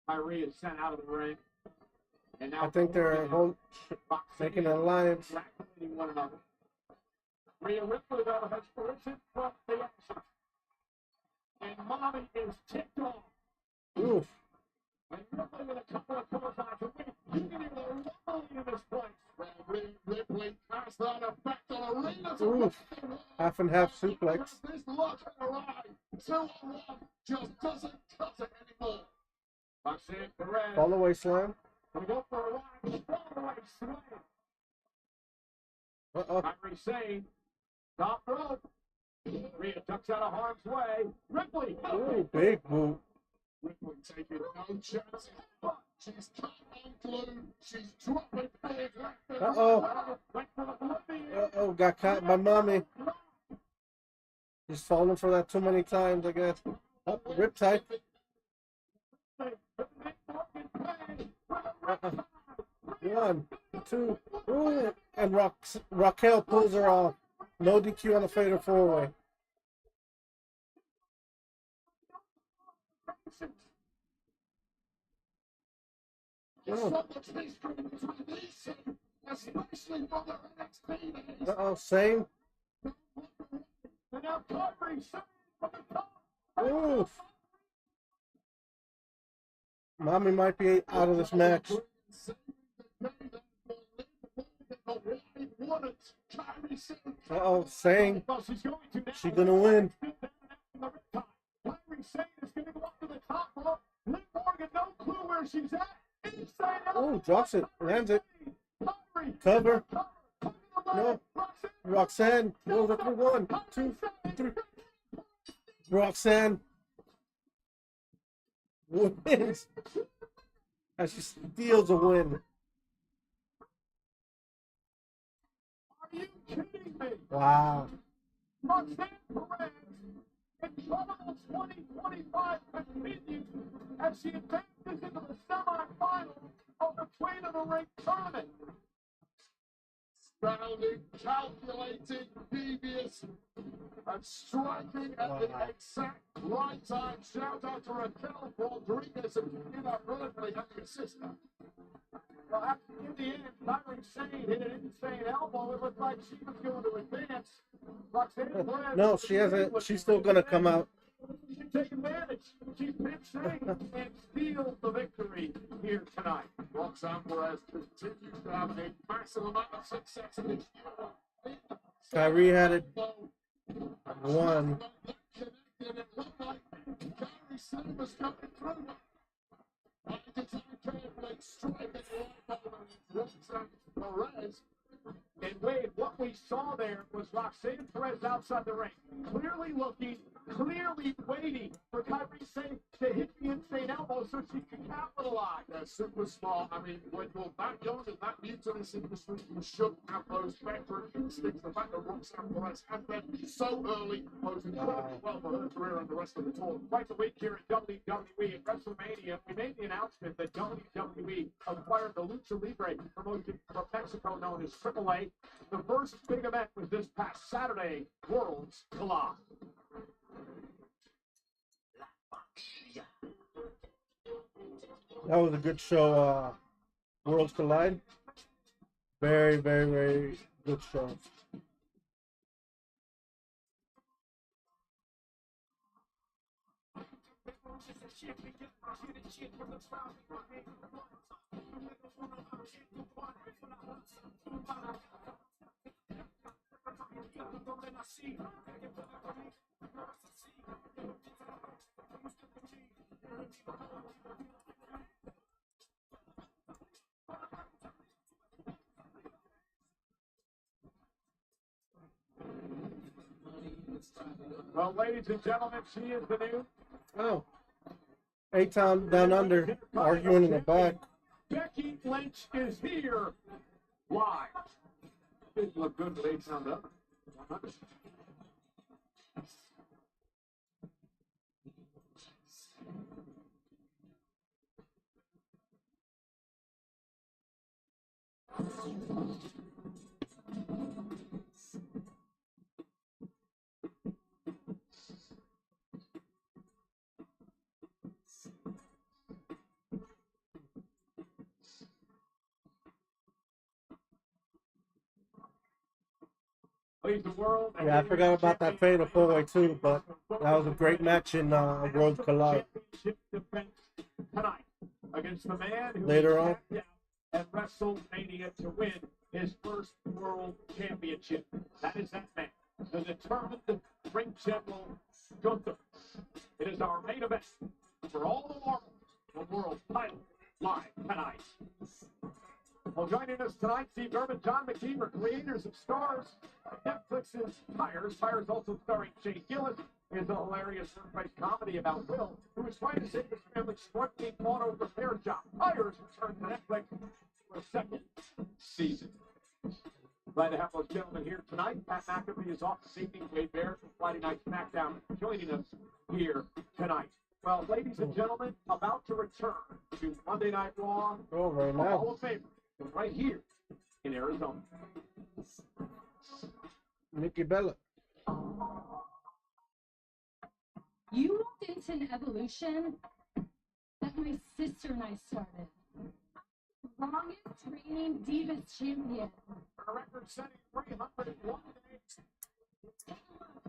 Kyrie is sent out of the ring. And now I think they're making an alliance. One another. Rhea Ripley though has risen from the action. And Mommy is ticked off. Oof. And Ripley with a couple of clotheslines. You can hear the rumbling in this place. Ripley has that effect on arenas. Oof. Half and half suplex. This look in her eye. 2-on-1 just doesn't cut it anymore. Roxanne Perez. Fall away slam. We go for a wide fall away slam. Kyrie Sane. Top rope. Rhea ducks out of harm's way. Ripley. Ooh, big boot. Ripley taking no chances. She's cut on glue. She's dropping big left. Uh-oh, got caught by mommy. He's falling for that too many times, I guess. Oh, riptide. 1, 2. Ooh, and Raquel pulls her off. No DQ on the fatal 4-way. Uh-oh, same. Oof. Mommy might be out of this match. Uh-oh, saying she's gonna win. Oh, drops it, lands it. Cover. No. Roxanne goes up for 1, 2, 3. Roxanne wins as she steals a win. Are you kidding me? Wow. Roxanne Perez in Toronto 2025 continues as she advances into the semifinals of the Queen of the Ring tournament. Standing, calculating, devious, and striking at the exact right time. Shout out to Raquel Rodriguez and Gina Brilliantly and the assistant. Well, in the end, Kyrie Sane hit an insane elbow. It looked like she was going to advance. Roxanne Perez. No, she hasn't. She's still gonna come out. She take advantage. She pin Sane and steals the victory here tonight. Roxanne Perez continues to have a massive amount of success in this year. Kyrie had it 1. Kyrie Sane was coming through. Perez. And Wade, what we saw there was Roxanne Perez outside the ring, clearly looking, clearly waiting for Kyrie Sane to hit the insane elbow so she can capitalize. They're super smart. I mean, when you're that young and that new to this industry, you should have those veteran instincts. The fact that Roxanne Perez had them so early posing well for her career and the rest of the tour. Quite the week here at WWE at WrestleMania. We made the announcement that WWE acquired the Lucha Libre promotion from Mexico known as AAA. The first big event was this past Saturday, Worlds Collide. That was a good show, Worlds Collide. Very, very, very good show. Well, ladies and gentlemen, she is the new Oh. A-Town Down Under arguing in the back. Becky Lynch is here live. Didn't look good with A-Town Down Under. The world. Yeah, I forgot about that fatal four-way too, but that was a great match in Worlds Collide. Tonight against the man who Later on at WrestleMania to win his first world championship. That is that man, the determined ring general Gunther. It is our main event for all the marbles, the world title live tonight. Well, joining us tonight, Steve Urban, John McKeever, creators of Stars, Netflix's Tires. Tires also starring Shane Gillis. Is a hilarious workplace comedy about Will, who is trying to save his family's struggling auto repair shop. Tires returns to Netflix for a second season. Glad to have those gentlemen here tonight. Pat McAfee is off safety. Wade Bear from Friday Night SmackDown joining us here tonight. Well, ladies and gentlemen, about to return to Monday Night Raw. Oh, right now. Hall of Fame, right here in Arizona. Nikki Bella. You walked into an evolution that my sister and I started. Longest reigning Divas champion. Record-setting 301 days.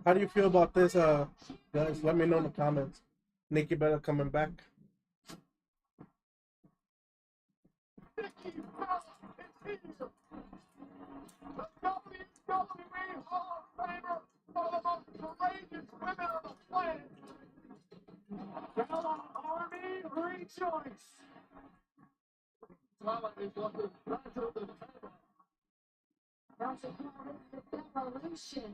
How do you feel about this, guys? Let me know in the comments. Nikki Bella coming back. Nikki Bella is here. The WWE Hall of Famer, one of the most courageous women on the planet. Bella Army, rejoice. Bella is looking back to the table. That's a evolution.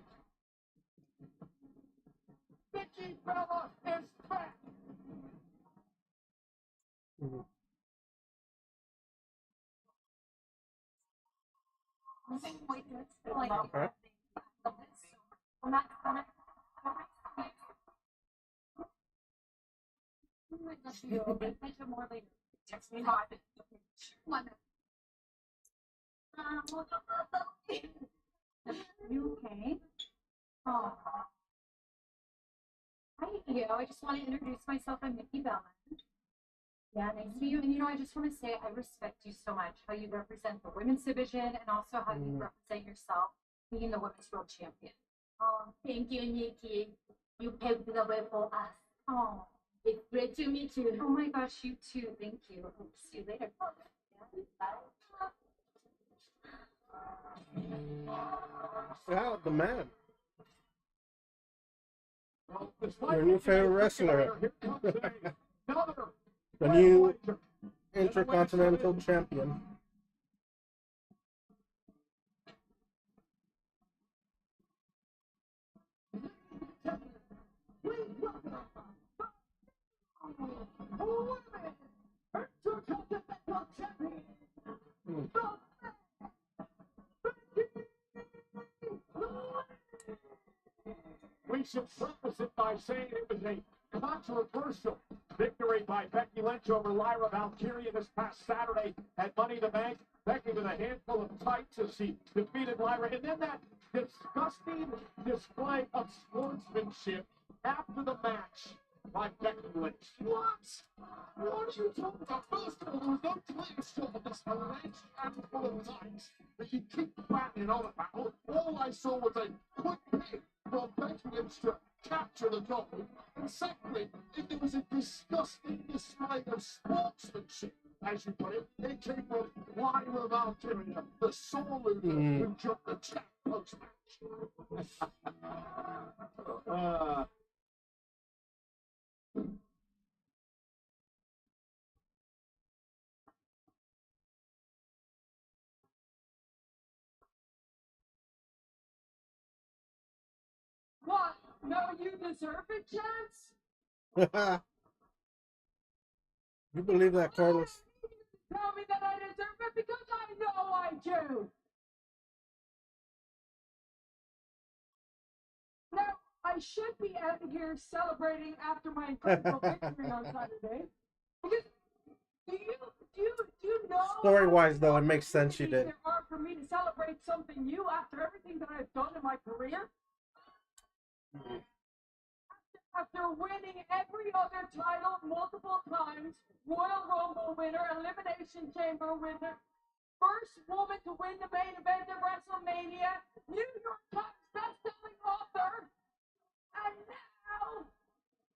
Nikki Bella is back. Okay. Text me. You okay? Oh. Hi, you. I just want to introduce myself. I'm Nikki Bella. Yeah, nice to meet you. And I just want to say I respect you so much. How you represent the women's division and also how you represent yourself being the women's world champion. Oh, thank you, Nikki. You paved the way for us. Oh, it's great to meet you. Oh my gosh, you too. Thank you. I'll see you later. Yeah, the man. Well, Your new favorite wrestler. The new Intercontinental Champion. We should preface it by saying it was a controversial victory by Becky Lynch over Lyra Valkyria this past Saturday at Money in the Bank. Becky with a handful of tights as she defeated Lyra. And then that disgusting display of sportsmanship after the match by Becky Lynch. What? What are you talking about? First of all, there was no clear shot of this alleged handful of tights that you keep banging on about. All I saw was a quick hit from Becky Lynch to capture the goal. And secondly, if there was a disgusting display of sportsmanship, as you put it, it came from Lyra Valkyria, the sore loser who jumped the chat post-match. What? No, you deserve a chance. You believe that, Carlos? Tell me that I deserve it because I know I do. Now, I should be out here celebrating after my incredible victory on Saturday. Because do you know Story-wise, though, it makes sense you did. there are for me to celebrate something new after everything that I've done in my career? After winning every other title multiple times, Royal Rumble winner, Elimination Chamber winner, first woman to win the main event of WrestleMania, New York Times best-selling author, and now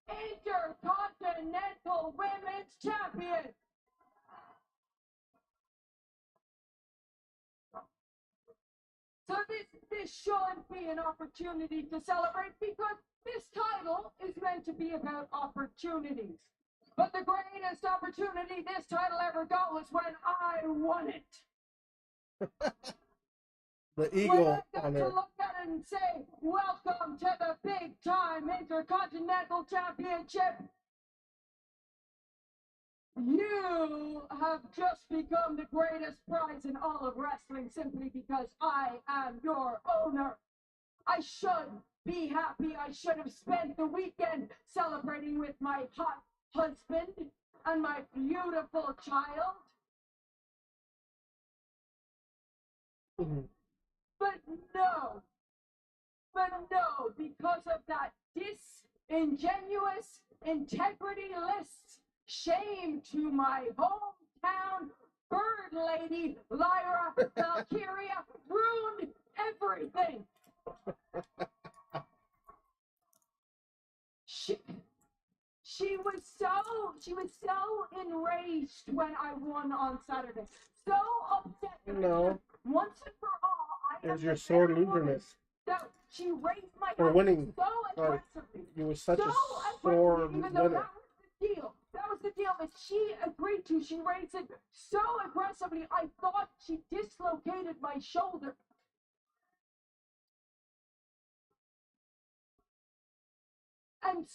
Intercontinental Women's Champion. So this should be an opportunity to celebrate because this title is meant to be about opportunities. But the greatest opportunity this title ever got was when I won it. The eagle when I got on to there. look at it and say, welcome to the big time Intercontinental Championship. You have just become the greatest prize in all of wrestling simply because I am your owner. I should be happy. I should have spent the weekend celebrating with my hot husband and my beautiful child. Mm-hmm. But no, because of that disingenuous integrity-less shame to my hometown bird lady, Lyra Valkyria, ruined everything. She was so enraged when I won on Saturday. So upset. No. Once and for all, There's your sore loserness. that she raised my For hand winning. so Sorry. aggressively. You were such So a sore aggressively, even though winner. that was the deal. That was the deal that she agreed to. She raised it so aggressively, I thought she dislocated my shoulder. And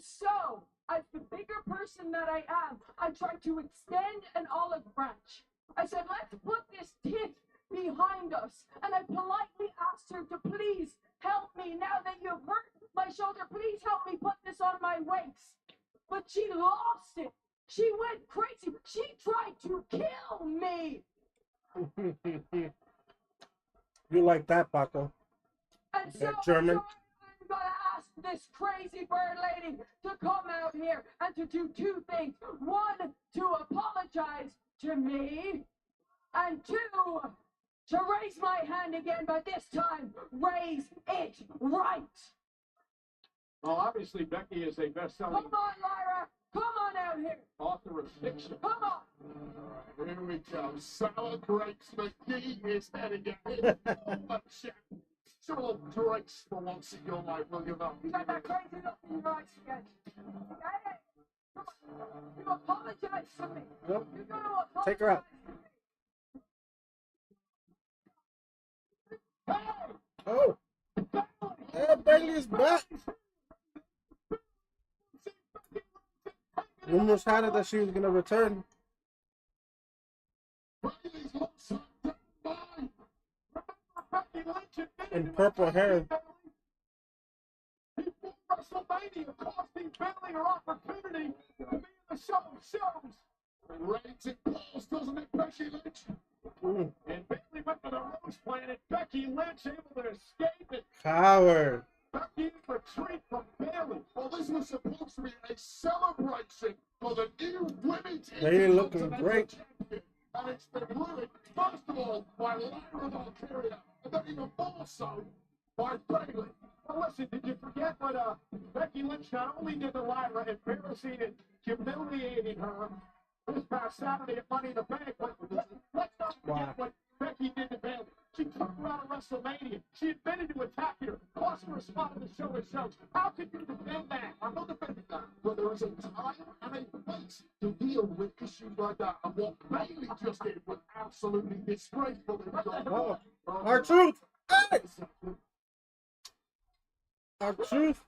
so, as the bigger person that I am, I tried to extend an olive branch. I said, let's put this tiff behind us. And I politely asked her to please help me. Now that you've hurt my shoulder, please help me put this on my waist. But she lost it. She went crazy. She tried to kill me. You like that, Paco? And so, German. I'm gonna ask this crazy bird lady to come out here and to do two things. One, to apologize to me, and two, to raise my hand again, but this time, raise it right. Well, obviously, Becky is a best-selling Come on, Lyra. Come on out here. author of fiction. Come on. All right, here we go. Celebrates McGee is heading ahead. Show a little grace for once in your life, will you not? You got that crazy look in your eyes again. Hey, come on. You apologize to me. Nope. You're gonna apologize. Take her out. Oh. Hey, Bailey's back. Rumors had it that she was going to return. In purple hair. WrestleMania costing Bailey her opportunity to be in the show of shows. Reigns and calls, doesn't it, Becky Lynch? And Bailey went to the Rose Planet. Becky Lynch able to escape it. Coward. Becky retreat from Bailey. Well, this was supposed to be a celebration for the new women's They looking great. champion. And it's been ruined, first of all, by Lyra Valkyria, and then even more so by Bailey. Well, listen, did you forget what Becky Lynch not only did to Lyra, embarrassing and humiliating her this past Saturday at Money in the Bank, but let's not forget what Becky did to Bailey. She took her out of WrestleMania. She admitted to attacking her, cost her a spot on the show of shows. How could you defend that? I'm not defending that, but there is a time and a place to deal with issues like that. And what Bailey just did was absolutely disgraceful. Oh, our truth. Hey! Our truth.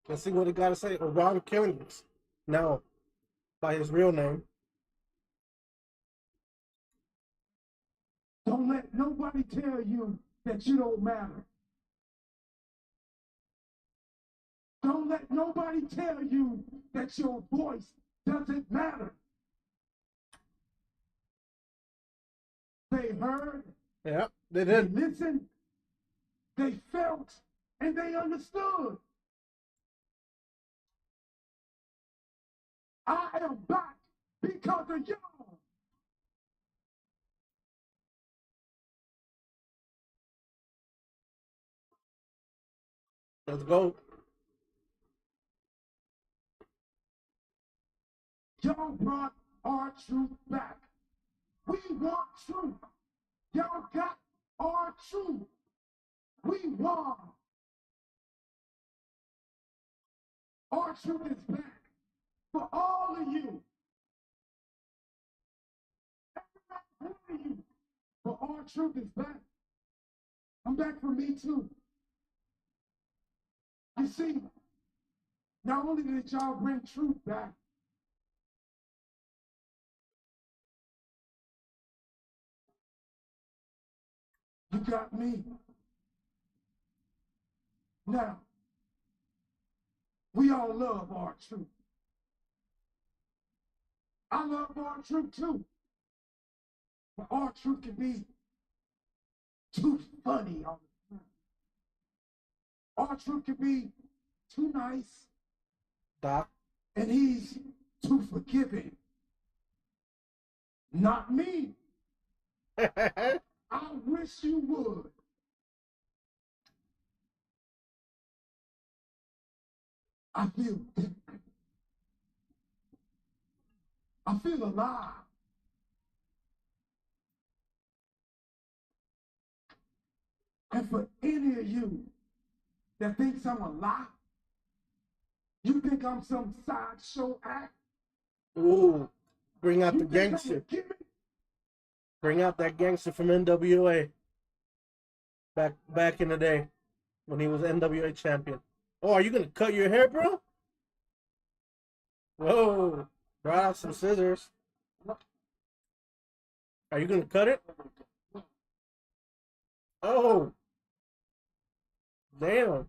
Let's see what he got to say. Ron Killings. Now, by his real name. Don't let nobody tell you that you don't matter. Don't let nobody tell you that your voice doesn't matter. They heard. Yeah, they did. They listened. They felt. And they understood. I am back because of y'all. Let's go. Y'all brought our truth back. We want truth. Y'all got our truth. We won. Our truth is back for all of you. Every one of you. But our truth is back. I'm back for me too. You see, not only did y'all bring truth back, you got me. Now, we all love our truth. I love our truth too. But our truth can be too funny on the time. Our truth can be too nice. Doc. And he's too forgiving. Not me. I wish you would. I feel different. I feel alive. And for any of you that thinks I'm a lie, you think I'm some sideshow act? Ooh, bring out You the think I'm a gangster. gimmick? Bring out that gangster from NWA. Back in the day when he was NWA champion. Oh, are you gonna cut your hair, bro? Whoa, brought out some scissors. Are you gonna cut it? Oh, damn.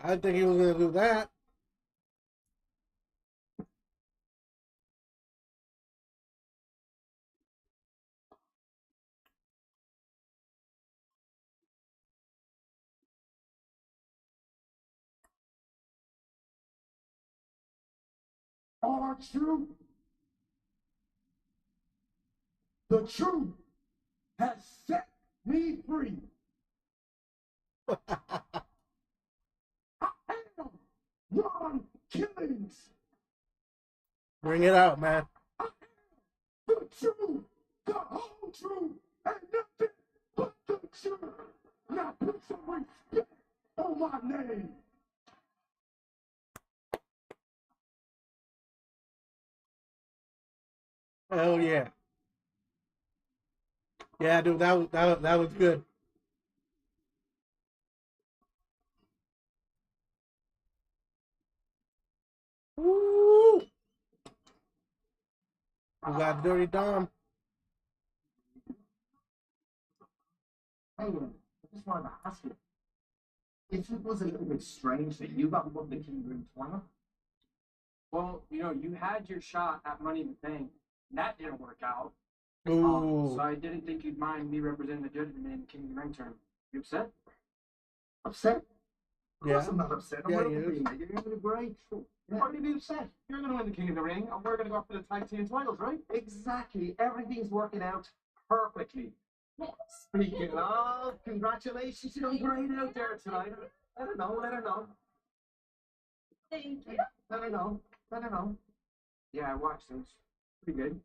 I didn't think he was gonna do that. Our truth, the truth has set me free. I am Ron Killings. Bring it out, man. I am the truth, the whole truth, and nothing but the truth. Now put some respect on my name. Hell yeah. Yeah, dude, that was good. Woo! We got Dirty Dom. Hey, I just wanted to ask you, if it was a little bit strange that you got booked the King Ring tournament? Well, you had your shot at Money in the Bank. That didn't work out. Ooh. So I didn't think you'd mind me representing the judgment in the King of the Ring tournament. You upset? Upset? Of course Yeah. I'm not upset. I'm Yeah, ready he to is. be, mate. You're doing great. Why would you be upset? You're going to win the King of the Ring, and we're going to go for the tag team titles, right? Exactly. Everything's working out perfectly. Speaking of, congratulations. You're doing great out there tonight. Let her know. Let her know. Thank you. Let her know. Let her know. Yeah, I watched those. Pretty good.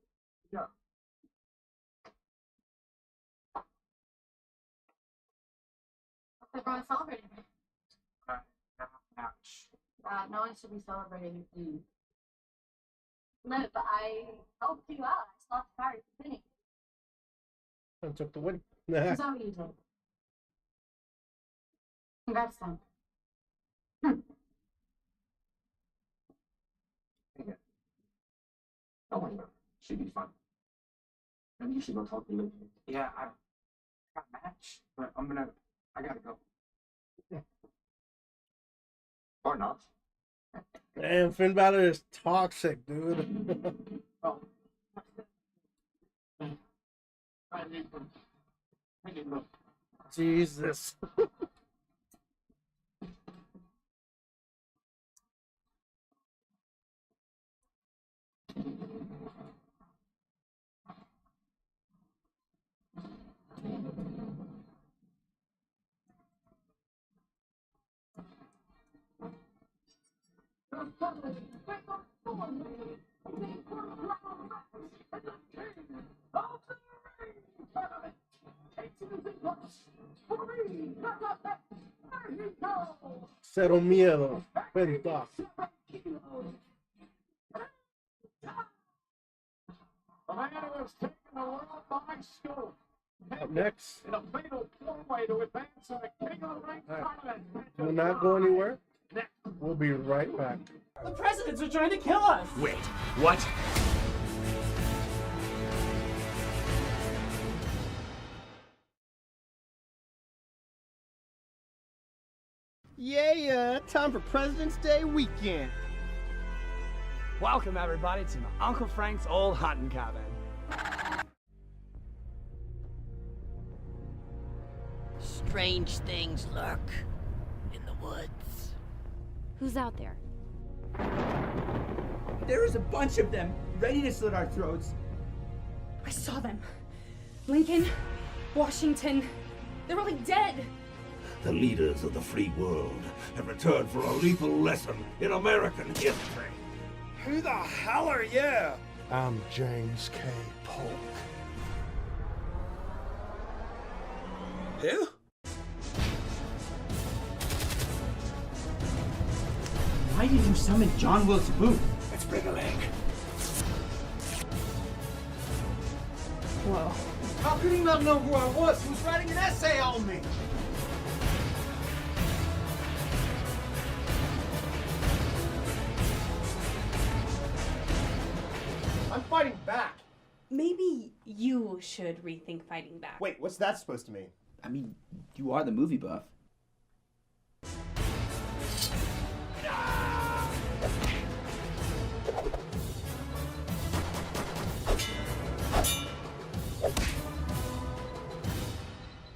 Yeah. Everyone's celebrating. Ouch. No one should be celebrating you. Liv, I helped you out. I stopped the fire at the beginning. And took the win. Is that what you did? Congrats, then. Don't worry about it. Should be fun. Maybe you should go talk to Liv. Yeah, I got a match, but I gotta go. Or not. Damn, Finn Balor is toxic, dude. Oh. I need them. Jesus. Cero miedo. Penta. The man who has taken the world by storm. Up next. In a fatal four-way to advance in the King of the Ring tournament. Do not go anywhere. We'll be right back. The presidents are trying to kill us! Wait, what? Yeah, time for President's Day weekend. Welcome everybody to my Uncle Frank's old hunting cabin. Strange things lurk in the woods. Who's out there? There is a bunch of them, ready to slit our throats. I saw them. Lincoln, Washington, they were like dead. The leaders of the free world have returned for a lethal lesson in American history. Who the hell are you? I'm James K. Polk. Who? Why did you summon John Wilkes Booth? Let's bring a leg. Whoa. How could he not know who I was? He was writing an essay on me. I'm fighting back. Maybe you should rethink fighting back. Wait, what's that supposed to mean? I mean, you are the movie buff.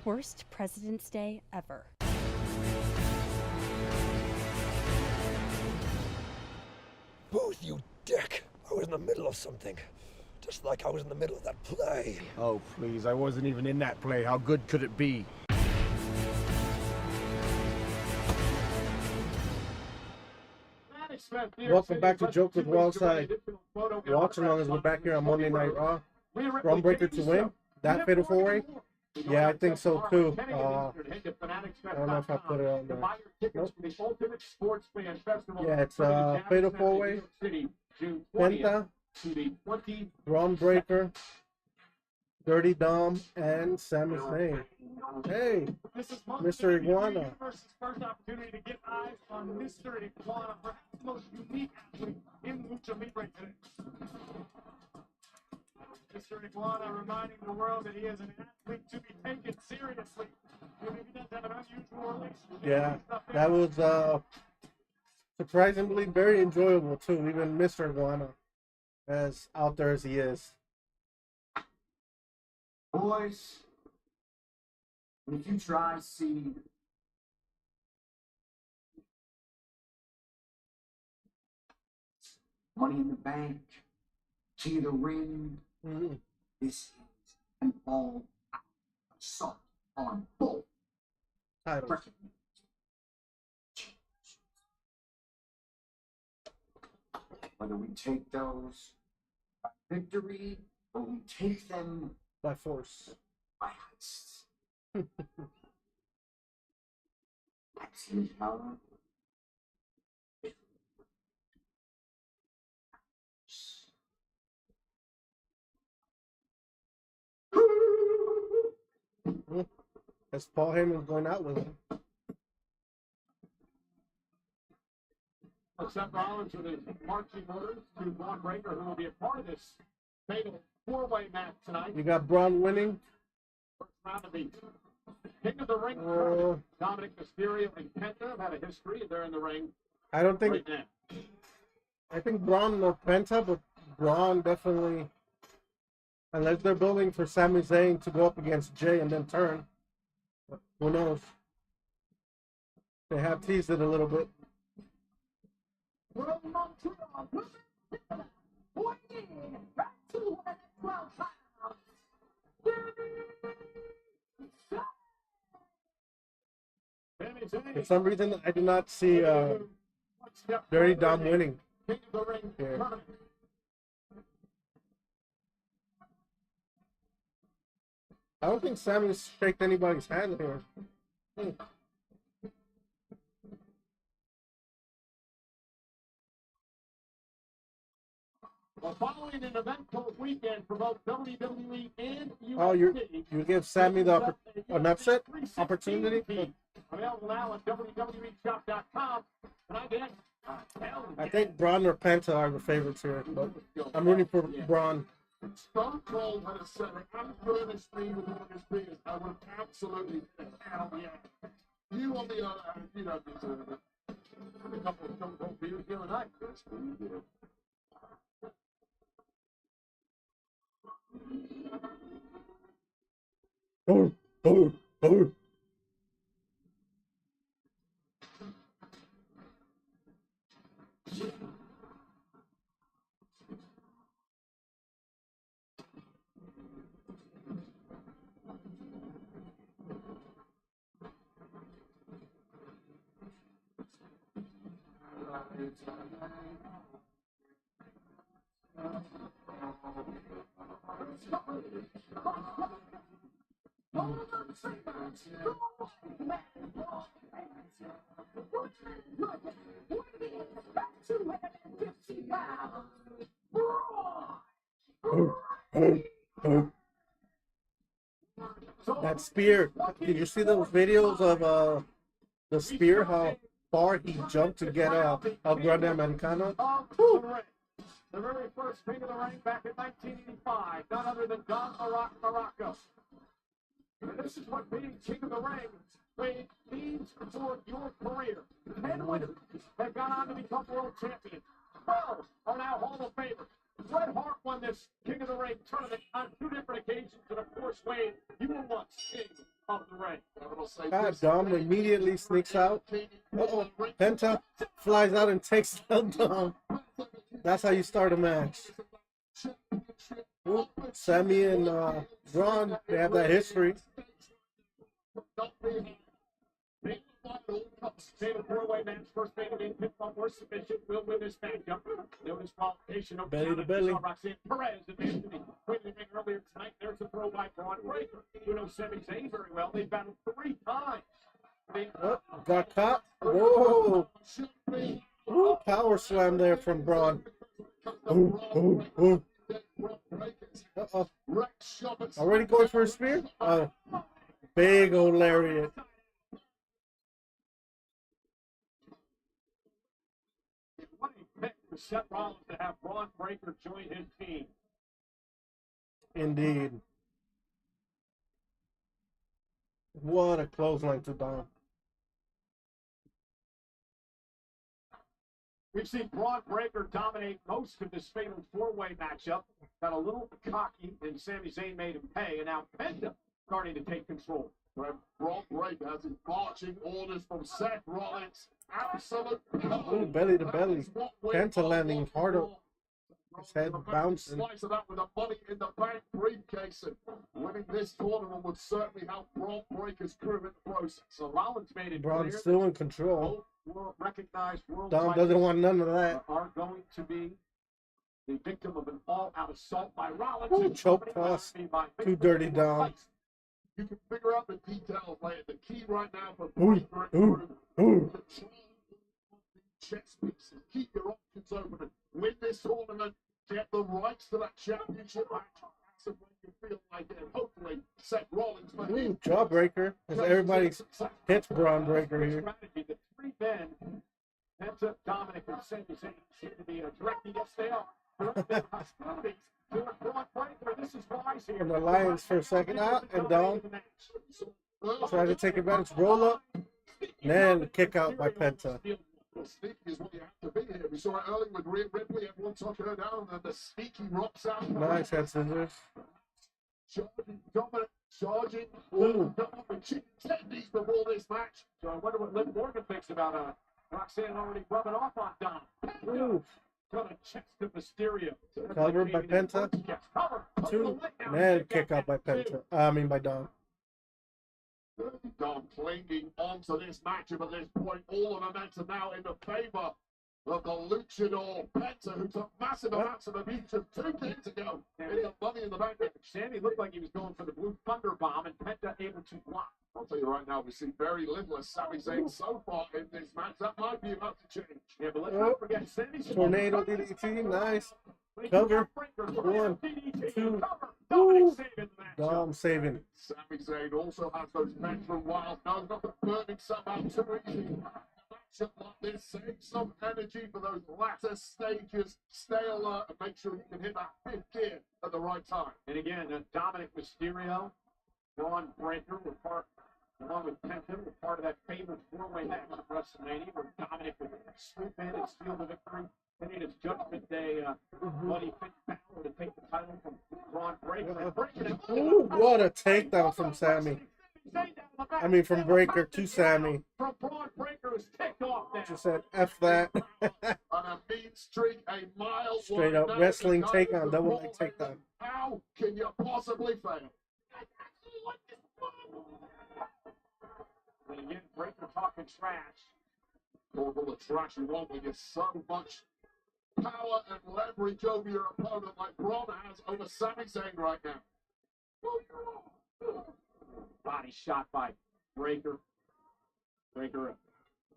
Worst President's Day ever. Booth, you dick! I was in the middle of something. Just like I was in the middle of that play. Oh, please. I wasn't even in that play. How good could it be? Welcome back to Jokes with Wildside. Watch along as we're back here on Monday Night Raw. Stormbreaker to win. That fatal four-way? Yeah, I think so too. I don't know if I put it on there. Nope. Yeah, it's fatal four-way. Penta, Stormbreaker, Dirty Dom, and Sami Zayn. Hey, Mr. Iguana. First opportunity to get eyes on Mr. Iguana, perhaps the most unique athlete in Lucha Libre today. Mr. Iguana reminding the world that he is an athlete to be taken seriously. He does have an unusual relationship. Yeah, that was surprisingly very enjoyable too, even Mr. Iguana, as out there as he is. Boys, if you try seed, Money in the Bank, King of the Ring, this is an all assault on both. Whether we take those by victory or we take them by force. By heists. That's his power. As Paul Heyman's going out with him. Seth Rollins with his marching orders to Braun Breaker, who will be a part of this fatal four-way match tonight. You got Braun winning. First round of the King of the Ring. Dominic Mysterio and Penta have had a history. They're in the ring. I don't think. Right now. I think Braun or Penta, but Braun definitely. Unless they're building for Sami Zayn to go up against Jay and then turn. But who knows? They have teased it a little bit. For some reason, I do not see Dirty Dom winning. Here. I don't think Sammy's shaked anybody's hand here. Well, following an eventful weekend for both WWE and UFC. Oh, you give Sammy an upset opportunity? Available now at WWEshop.com. And I guess, I think Braun or Penta are the favorites here, but I'm rooting for Braun. Stone Cold had a set of unfurnished me with one of his beers. I would absolutely hell yeah. You on the other hand, you don't deserve it. A couple of Stone Cold beers the other night. That's what you did. Oh. That spear. Did you see those videos of the spear? How far he jumped to get a Grande Americana? The very first King of the Ring back in 1985, none other than Don Morocco. And this is what being King of the Ring means for your career. 10 winners have gone on to become world champions. 12 are now Hall of Famers. Bret Hart won this King of the Ring tournament on 2 different occasions, and of course, Wade, you were once King of the Ring. Dom immediately sneaks out. Uh-oh. Penta flies out and takes down Dom. That's how you start a match. Ooh, Sammy and Braun, they have that history. Fatal four-way match, first main event, pinfall or submission, will win this matchup. There was qualification of belly to belly. Roxanne Perez advanced to the win the ring earlier tonight. There's a throw by Braun Breaker. You know Sami Zayn very well. They battled 3 times. Got caught. Whoa. Ooh, power slam there from Braun. Ooh. Uh-oh. Already going for a spear? Oh, big old lariat. What a pick for Seth Rollins to have Braun Breaker join his team. Indeed. What a clothesline to Dom. We've seen Braun Breaker dominate most of this fatal 4-way matchup. Got a little cocky, and Sami Zayn made him pay, and now Penta starting to take control. Braun Breaker has his marching orders from Seth Rollins. Absolute. Ooh, belly to belly. Penta landing harder. His head bouncing. Slice it up with a money in the bank briefcase, and winning this tournament would certainly help Braun Breaker's crew in the process. So Rollins made it Braun's clear still in control. recognized world Dom doesn't want none of that. Are going to be the victim of an all-out assault by Rollins. Ooh, choke toss. Too dirty, Dom. You can figure out the details later. The key right now for chess pieces. Keep your options open and win this tournament. Get the rights to that championship match. when you feel like it. Hopefully, Seth Rollins might Ooh, jawbreaker. Because everybody hits Braun Breaker here. Strategy. The three men, Penta, Dominic, and Sami Zayn seem to be directing. Yes, they are. Directing hostilities toward Braun Breaker. This is wise here. And the Lions for a second out, and Dom try to take advantage. Roll up, and then kick out by Penta. Sneaky is what you have to be here. We saw it early with Rhea Ripley. Everyone took her down, and the sneaky rocks out. Nice head scissors. Dominic charging. With chicken tendies before this match. So I wonder what Liv Morgan thinks about Roxanne already rubbing off on Dom. Ooh. Got a chest of Mysterio. Covered by Penta. Two, and then kick out by Penta. I mean by Dom. Dom clinging onto this match, but at this point, all the momentum now in the favor of the luchador Penta, who took massive amounts of abuse just 2 days ago in the Money in the Bank. Sammy looked like he was going for the Blue Thunder Bomb, and Penta able to block. I'll tell you right now, we see very little of Sami Zayn so far in this match. That might be about to change. Yeah, but let's not forget Sammy's tornado DDT, nice. Cover. 1, 2. Dom saving. Sami Zayn also has those mental wild nose, not the burning somehow too easy. Matchup like this, save some energy for those latter stages. Stay alert and make sure you can hit that 5th gear at the right time. And again, Dominic Mysterio, Braun Breaker were part, along with Penta, were part of that favorite 4-way match at WrestleMania, where Dominic would swoop in and steal the victory. Then in his Judgment Day, Bloody Finn Balor to take the title from Braun Breaker. Ooh, what a takedown from Sammy. I mean, from Breaker to Sammy. From Braun Breaker is kicked off now. Just said F that. On a mean streak, a mile Straight up wrestling takedown, double leg takedown. How can you possibly fail? And again, Breaker talking trash. All the trash you want when you're so much power and leverage over your opponent like Braun has over Sami Zayn right now. Body shot by Breaker. Breaker, a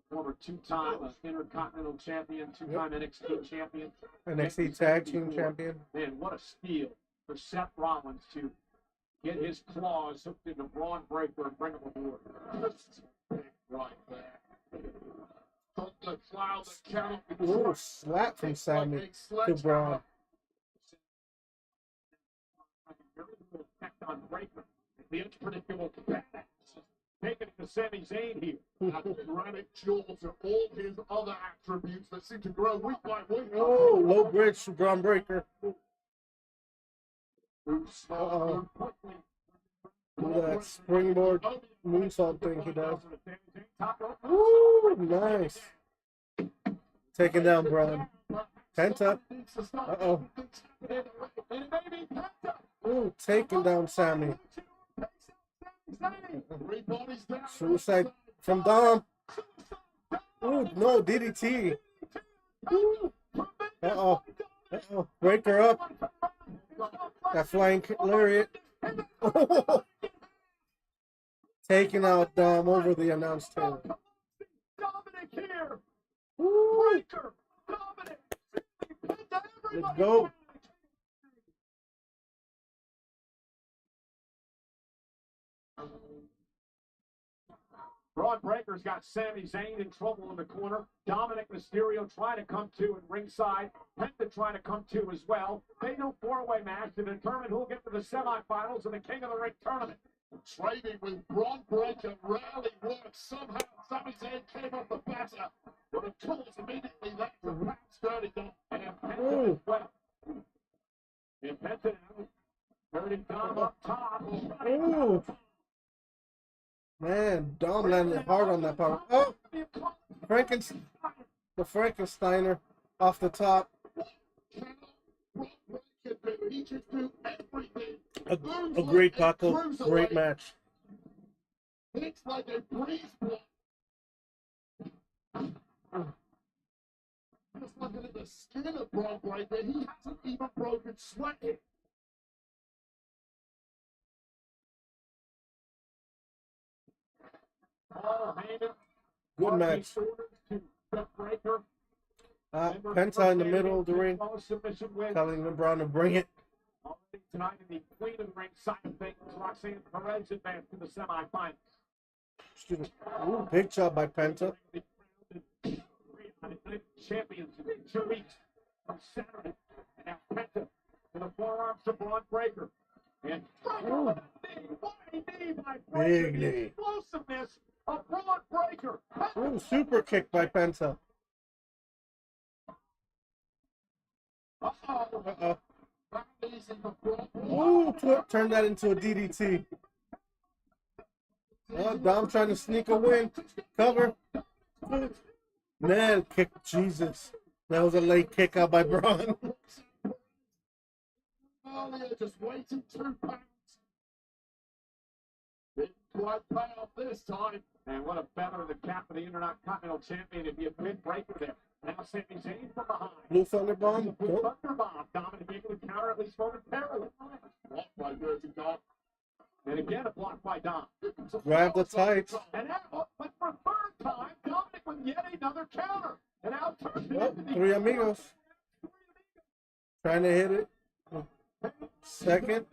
former 2-time Intercontinental Champion, 2-time NXT Champion. NXT Tag Team Champion. Man, what a steal for Seth Rollins to get his claws hooked into Braun Breaker and bring him aboard. Right there. The cloud that cannot be Ooh, slap from Sammy to Braun. Very little effect on Breaker. The unpredictable badass taking it to Sami Zayn here. Granite jaw to all his other attributes that seem to grow week by week. Oh, low bridge to Braun Breaker. Uh-oh. That springboard moonsault thing he does. Ooh, nice. Taking down Braun. Penta. Uh-oh. Ooh, taking down Sammy. Suicide from Dom. Ooh, no, DDT. Uh-oh. Uh-oh. Breaker up. That flying lariat. Taking out Dom over the announce table. Dominic here. Ooh. Breaker. Dominic. Let's go. Braun Breaker's got Sami Zayn in trouble in the corner. Dominic Mysterio trying to come to at ringside. Penta trying to come to as well. They do 4-way match to determine who'll get to the semifinals of the King of the Ring tournament. Trading with Braun Breaker rarely works. Somehow Sami Zayn came off the batter. But of course, immediately that's the back sturdy Dom. And Penta as well. And Penta now turning Dom up top. Ooh. Man, Dom landed hard on that power. Oh! The Frankensteiner off the top. Agreed, Paco. Great match. It's like a breeze block. Just looking at the skin of Braun Breaker, he hasn't even broken sweat yet. Good match. Penta in the middle of the ring, telling LeBron to bring it. Tonight in the Queen of the Ring side of things, Roxanne Perez advanced to the semifinals. Excuse me. Ooh, big job by Penta. Champions in 2 weeks from Saturday. And now Penta with the forearms to Braun Breaker. And what a knee by Breaker. Big The knee. explosiveness of Braun Breaker. Ooh, super kick by Penta. Uh-oh. Ooh, turn that into a DDT. Oh, Dom trying to sneak a win. Cover. Man, kick. Jesus. That was a late kick out by Braun. Just waiting 2 pounds. Didn't quite pay off this time. And what a feather in the cap of the Intercontinental Champion to be a good breaker there. Now Sami Zayn from behind. Blue Thunder Bomb. Blue Thunder Bomb. Dominic able to counter at least momentarily. Blocked by Dirty Dom. And again, a block by Dom. Grab the tights. And now, but for a third time, Dominic with yet another counter. And now turns it Oh, into the Three Amigos. Trying to hit it. Second.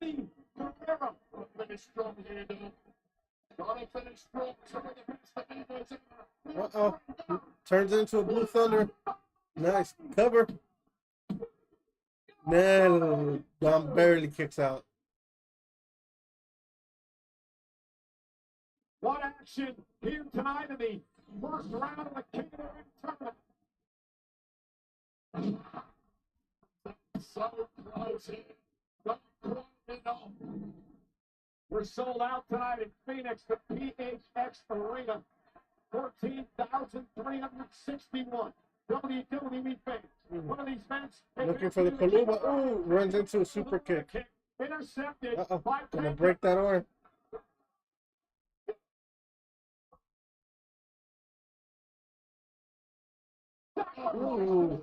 Guerrero. Finish strong here, Dom. Gotta finish strong. Uh-oh. Turns into a Blue Thunder. Nice. Cover. No. Dom barely kicks out. What action here tonight in the first round of the King of the Ring tournament. So close here. Not quite enough. We're sold out tonight in Phoenix, the PHX Arena. 14,361 WWE fans. One of these fans Looking for the Paluma. Ooh, runs into a super kick. intercepted Uh-oh. by Gonna Penta. break that arm. Ooh.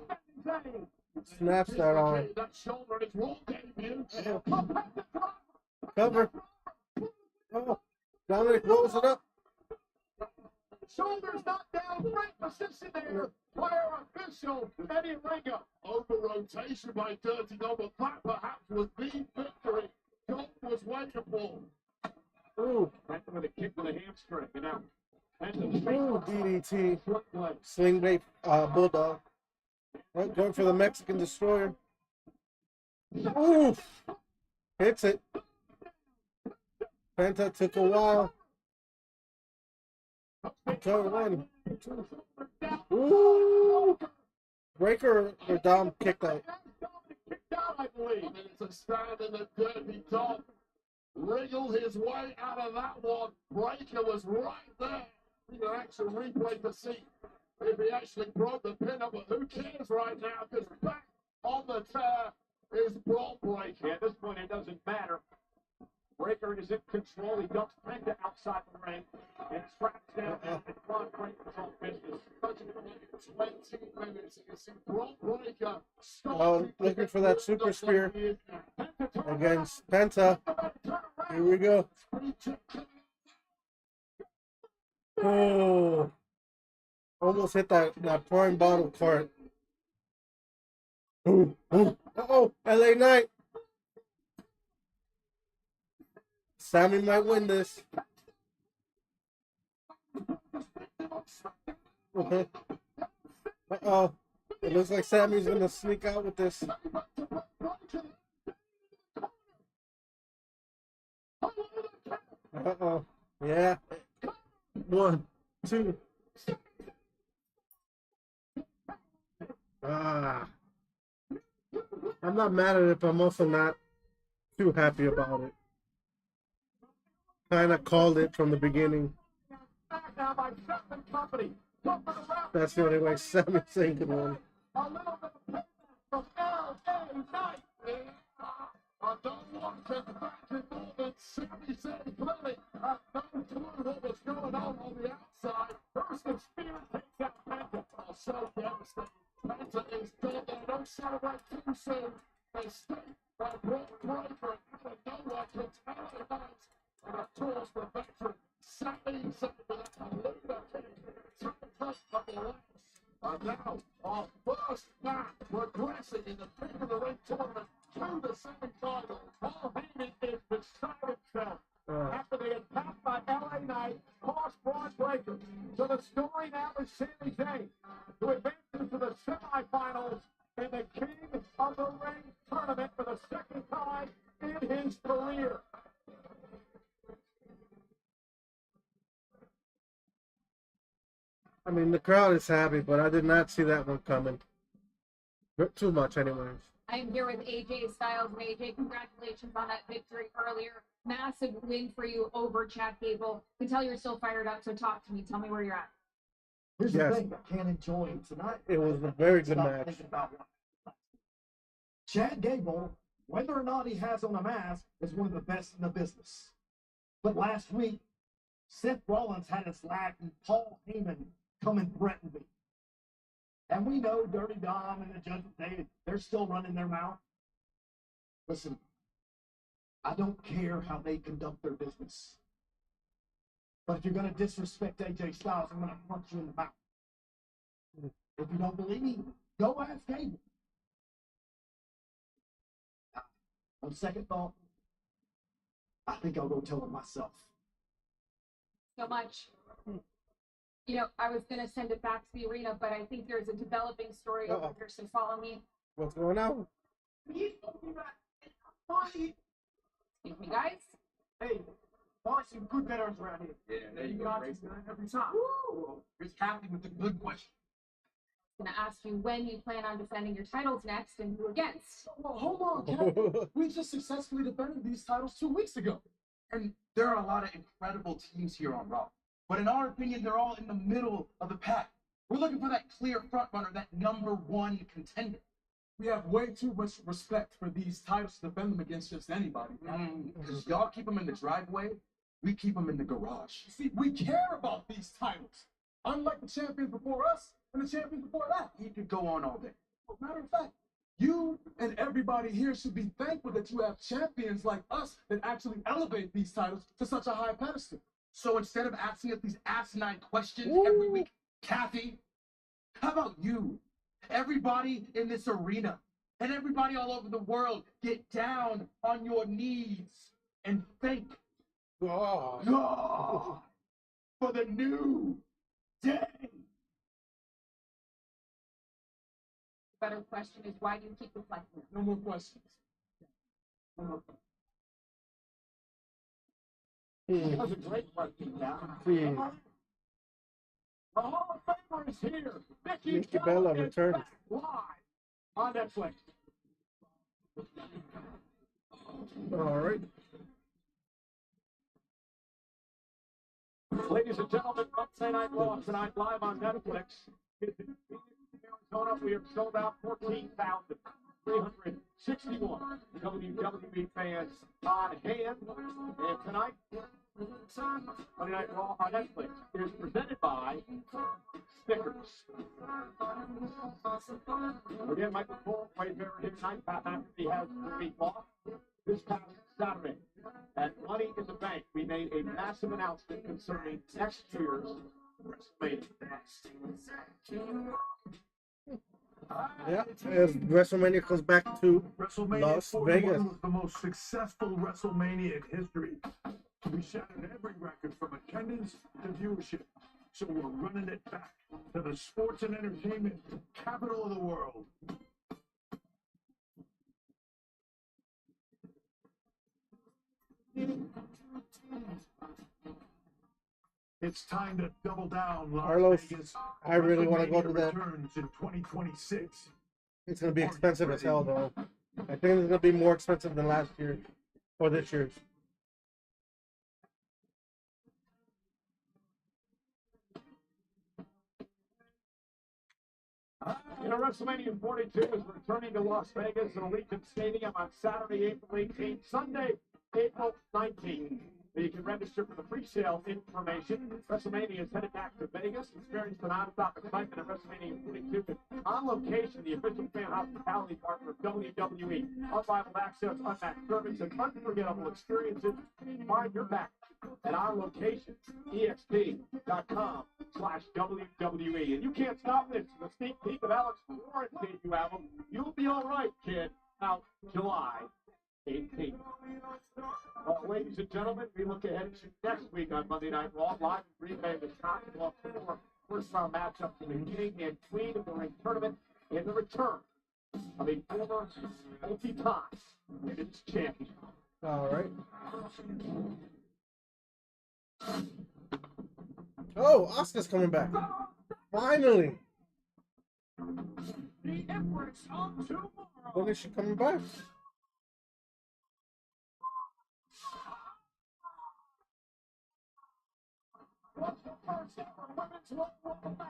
Snaps that arm. That shoulder is wrong debut. Cover. Oh, Dominic rolls it up. Shoulders not down, great position there. Player official, Eddie Ringo. Over rotation by Dirty Dom, but that perhaps was the victory Dom was waiting for. Ooh. Right with a kick to the hamstring. And now, Ooh, DDT. Sling blade, Bulldog. Right, going for the Mexican Destroyer. Ooh. Hits it. Penta took a while. Cover 1, 2. Ooh. Breaker or Dom kicked out. I believe, and it's a stand in the Dirty Dom. Wriggled his way out of that one. Breaker was right there. You can actually replay to see if he actually broke the pin up, but who cares right now? Because back on the tear is Braun Breaker. At this point, it doesn't matter. Breaker is in control. He dumps Penta outside the ring and straps down and Braun Breaker's on business. 20 minutes. You can see Braun Breaker Oh, looking for that super spear against Penta. Here we go. Oh, almost hit that prime bottle cart. Ooh, ooh. Uh-oh, LA Knight. Sammy might win this. Uh-oh. It looks like Sammy's going to sneak out with this. Uh-oh. Yeah. 1, 2. Ah. I'm not mad at it, but I'm also not too happy about it. Kind of called it from the beginning. That's the only way Sami Zayn could win. I don't want to back it more than Sami Zayn clearly had no clue what was going on the outside. First the spear takes out Penta. Oh, so devastating. Penta is gone. They don't celebrate too soon. They stay by Braun Breaker out of nowhere to terrorize. And of course the veteran Sami Zayn with a Paluma kick. Turns up the legs. And now our first match progressing in the King of the Ring tournament to the second title. Paul Heyman is beside himself. After they had passed by LA Knight, cross Braun Breaker. So the story now is Sami Zayn, who advances to the semifinals in the King of the Ring tournament for the second time in his career. I mean, the crowd is happy, but I did not see that one coming. Too much, anyways. I'm here with AJ Styles. And AJ, congratulations on that victory earlier. Massive win for you over Chad Gable. I can tell you're still fired up, so talk to me. Tell me where you're at. Here's the thing I can't enjoy tonight. It was a very good match. Chad Gable, whether or not he has on a mask, is one of the best in the business. But last week, Seth Rollins had his lag and Paul Heyman come and threaten me. And we know Dirty Dom and the Judgment, they're still running their mouth. Listen, I don't care how they conduct their business. But if you're going to disrespect AJ Styles, I'm going to punch you in the mouth. If you don't believe me, go ask Gable. On second thought, I think I'll go tell him myself. So much. You know, I was going to send it back to the arena, but I think there's a developing story over here, so follow me. What's going on? Excuse me, guys. Hey, want some good betters around here. Yeah, there you go. Every time. Who's happy with the good question? I'm going to ask you when you plan on defending your titles next and who against. Well, hold on, Kat. We just successfully defended these titles 2 weeks ago. And there are a lot of incredible teams here on Raw. But in our opinion, they're all in the middle of the pack. We're looking for that clear front runner, that #1 contender. We have way too much respect for these titles to defend them against just anybody. Because y'all keep them in the driveway, we keep them in the garage. See, we care about these titles. Unlike the champions before us and the champions before that. He could go on all day. Well, matter of fact, you and everybody here should be thankful that you have champions like us that actually elevate these titles to such a high pedestal. So instead of asking us these asinine questions every week, Kathy, how about you? Everybody in this arena and everybody all over the world, get down on your knees and thank God for the new day. The better question is, why do you keep reflecting? No more questions. No more questions. That was a great question, Cal. The Hall of Famer is here. Nikki Bella is returned. back live on Netflix. All right. Ladies and gentlemen, Monday Night Raw tonight live on Netflix. In Arizona, we have sold out 14,361 WWE fans on hand. And tonight, Monday Night Raw on Netflix is presented by Snickers. Again, Michael Cole, Wade Barrett here tonight. Pat McAfee has the week off. This past Saturday at Money in the Bank, we made a massive announcement concerning next year's WrestleMania. Yeah, as WrestleMania comes back to WrestleMania Las 41 Vegas. was the most successful WrestleMania in history. We shattered every record from attendance to viewership. So we're running it back to the sports and entertainment capital of the world. It's time to double down, Las Carlos, Vegas. I really want to go to WrestleMania that. returns in 2026. It's going to be expensive as hell, though. I think it's going to be more expensive than last year or this year's. You know, WrestleMania 42 is returning to Las Vegas and Allegiant Stadium on Saturday, April 18th, Sunday, April 19th. You can register for the pre-sale information. WrestleMania is headed back to Vegas. Experience the non-stop excitement of WrestleMania 42. On location, the official fan hospitality partner of WWE. Unrivaled access, unmatched service, and unforgettable experiences. Find your match at our location, exp.com/WWE. And you can't stop this. The sneak peek of Alex Warren's debut album, You'll Be All Right, Kid, out July 18th. Well, ladies and gentlemen, we look ahead to next week on Monday Night Raw, live in Green Bay, Wisconsin. We'll have 4 first-round matchups in the King and Queen of the Ring tournament in the return of a former multi-time women's champion. All right. Oh, Asuka's coming back. Finally. The Empress of Tomorrow. When is she coming back? What's the first ever women's Royal match?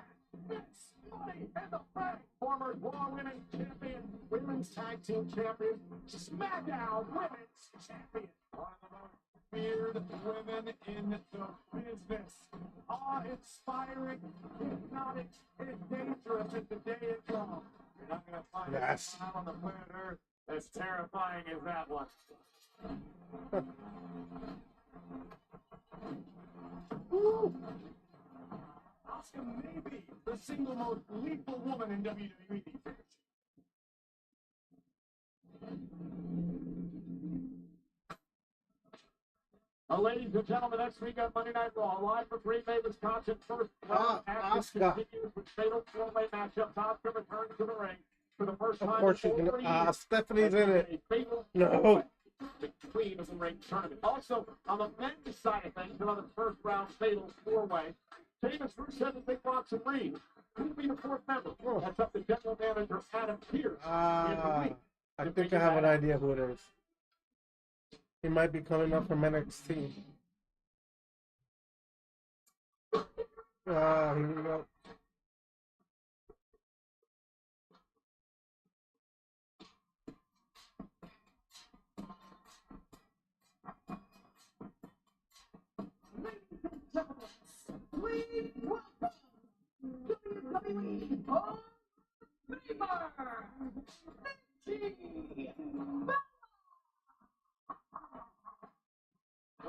It's Money in the Bank. Former Raw Women's Champion, Women's Tag Team Champion, SmackDown Women's Champion. One of the most feared women in the business. Awe-inspiring, hypnotic, and dangerous as the day is long. You're not going to find a smile on the planet Earth as terrifying as that one. Asuka may be the single most lethal woman in WWE these days. Ladies and gentlemen, next week on Monday Night Raw, live from Green Bay, Wisconsin, first round action continues with fatal four-way matchups. Asuka returns to the ring for the first time. Of course you can. Stephanie's in it. No. The Queen of the Ring tournament. Also, on the men's side of things, another first round fatal four-way. Sheamus, Rusev, and Big Box and Reed. Who will be the fourth member? That's up to general manager Adam Pearce. I think I have an idea who it is. He might be coming up from NXT. Here we go. Please welcome WWE Hall of Famer, Nikki Bella.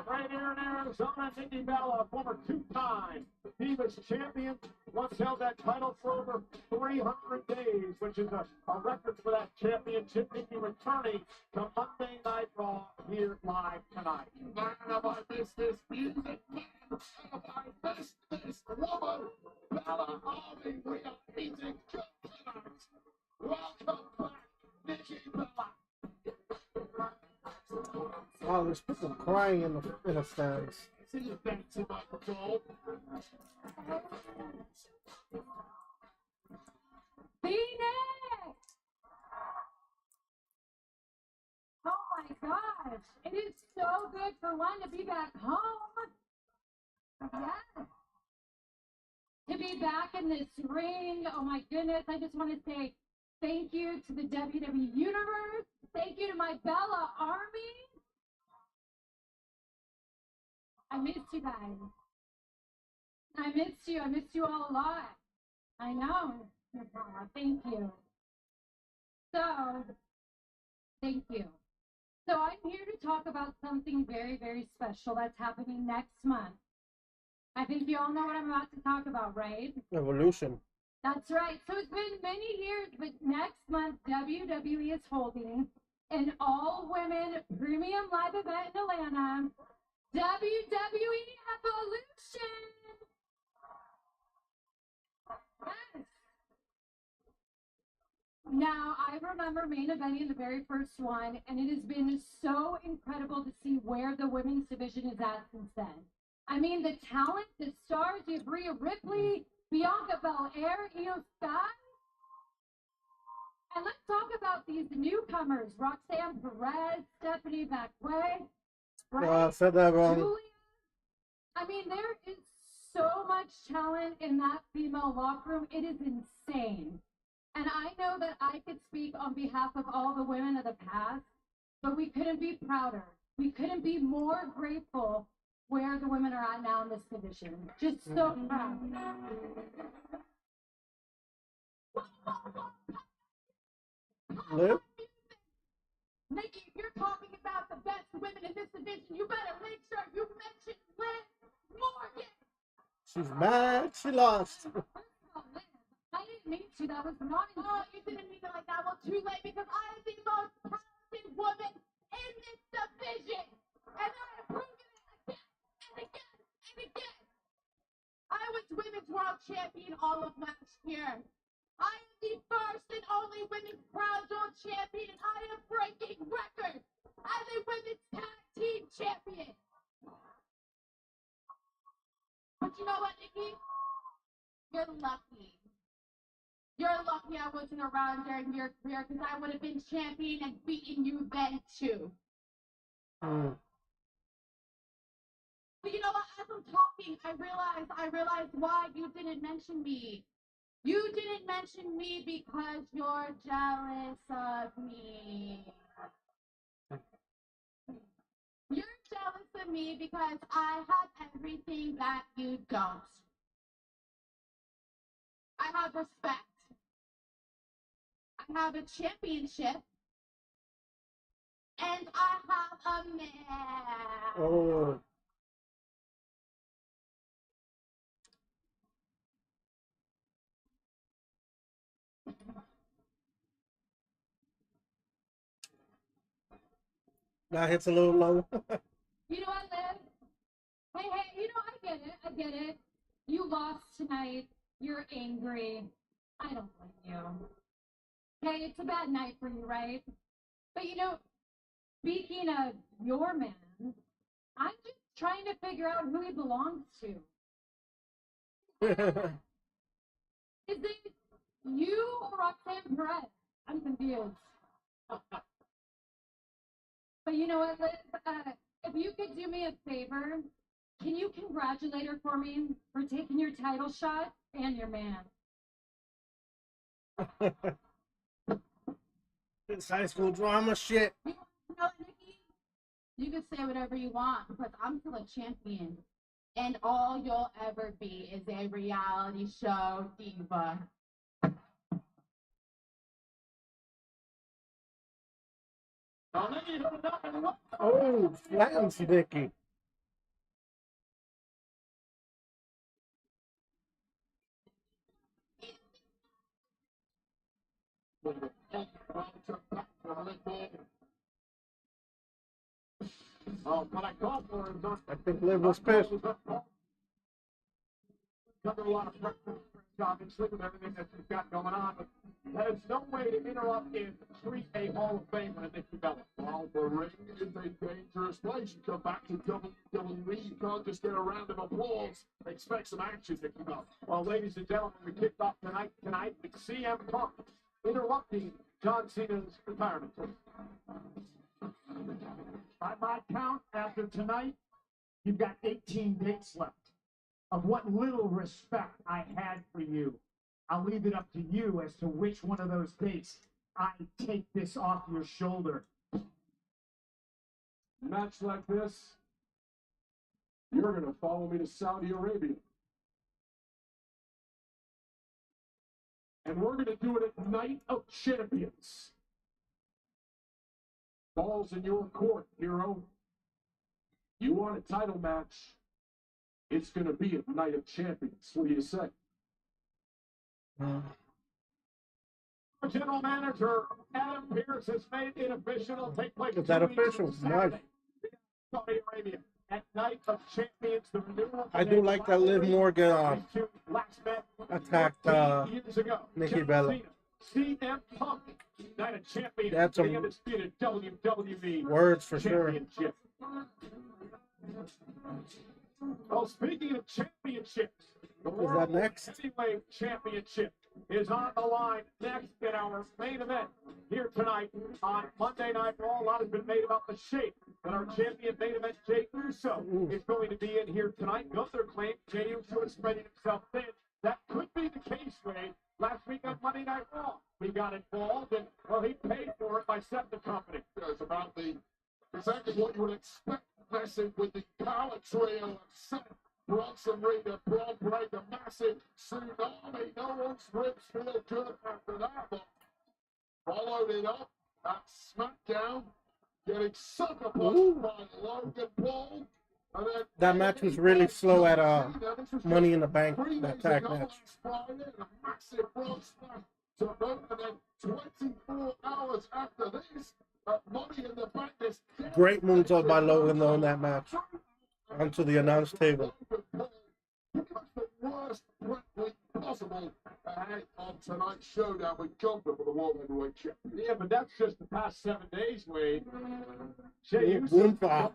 Right here in Arizona, Nikki Bella, former two-time Divas champion, once held that title for over 300 days, which is a record for that championship. Nikki returning to Monday Night Raw here live tonight. Man, have I missed this music? Man, have I missed this woman? Bella Harvey, we are eating good tonight. Welcome back, Nikki Bella. Wow, there's people crying in the stands. See you dancing, Michael. Phoenix! Oh my gosh, it is so good for one to be back home. Yes. To be back in this ring. Oh my goodness, I just want to say thank you to the WWE Universe. Thank you to my Bella Army. I missed you guys. I missed you. I missed you all a lot. I know. Thank you. So, thank you. So I'm here to talk about something very, very special that's happening next month. I think you all know what I'm about to talk about, right? Evolution. That's right. So it's been many years, but next month WWE is holding an all-women premium live event in Atlanta, WWE Evolution. Yes. Now, I remember main eventing the very first one, and it has been so incredible to see where the women's division is at since then. I mean, the talent, the stars, you have Rhea Ripley, Bianca Belair, Io Sky. And let's talk about these newcomers, Roxanne Perez, Stephanie McWay. Right? I said that wrong. Julia. I mean, there is so much talent in that female locker room. It is insane. And I know that I could speak on behalf of all the women of the past, but we couldn't be prouder. We couldn't be more grateful where the women are at now in this division. Just so proud. Liv? Nikki, if you're talking about the best women in this division, you better make sure you mention Liv Morgan. She's mad. She lost. I didn't mean to. That was not. Oh, you didn't mean it like that. Well, too late because I am the most woman in this division. And I have proven it again and again and again. I was Women's World Champion all of last year. I am the first and only Women's Crown Jewel Champion, and I am breaking records as a Women's Tag Team Champion. But you know what, Nikki? You're lucky. You're lucky I wasn't around during your career, because I would have been champion and beaten you then too. But you know what? As I'm talking, I realized why you didn't mention me. You didn't mention me because you're jealous of me. You're jealous of me because I have everything that you don't. I have respect. I have a championship. And I have a man. Oh. That hits a little low. You know what, Liv? Hey, you know, I get it. You lost tonight. You're angry. I don't blame you. Hey, it's a bad night for you, right? But you know, speaking of your man, I'm just trying to figure out who he belongs to. Is it you or Roxanne Perez? I'm confused. But you know what, Liz? If you could do me a favor, can you congratulate her for me for taking your title shot and your man? This high school drama shit. You know, Nikki, you can say whatever you want, because I'm still a champion. And all you'll ever be is a reality show diva. Oh, flattens Nikki. I think Liv was pissed. Under a lot of pressure, obviously, with everything that she's got going on, but there's no way to interrupt and treat a Hall of Famer in Nikki Bella. Well, the ring is a dangerous place. You come back to WWE, you can't just get a round of applause. Expect some action, Nikki Bella. Well, ladies and gentlemen, we kicked off tonight with CM Punk interrupting John Cena's retirement. By my count, after tonight, you've got 18 dates left. Of what little respect I had for you, I'll leave it up to you as to which one of those dates I take this off your shoulder. Match like this, you're going to follow me to Saudi Arabia. And we're going to do it at Night of Champions. Ball's in your court, hero. You want a title match? It's going to be a Night of Champions. What do you say? General Manager Adam Pearce has made it official. It'll take place. Is that official? Nice. Saudi Arabia at Night of Champions. The renewal. I do like that Liv Morgan attacked Nikki Bella. CM Punk, Night of Champions. That's the undisputed WWE words for sure. Well, speaking of championships, the World Heavyweight Championship is on the line next in our main event here tonight on Monday Night Raw. A lot has been made about the shape that our champion main event, Jey Uso, is going to be in here tonight. Gunther claims Jey Uso is spreading himself thin. That could be the case, Ray. Last week on Monday Night Raw, we got involved, and, well, he paid for it by setting the company. It's about exactly what you would expect, messing with the power trio of Seth, Bronson Reed, and Braun Breaker, massive tsunami. No one's ribs feel good after that one. Followed it up at SmackDown, getting sucker punched by Logan Paul. That match was really slow at Money in the Bank, that tag match. Friday, a massive frog splash to both, and then 24 hours after this, Money in the Bank is Great moonsault by Logan though in that match. Onto the announce table. the worst wrestling possible ahead of tonight's showdown with Gunther for the World Heavyweight Championship. Yeah, but that's just the past 7 days, Wade. Gunther,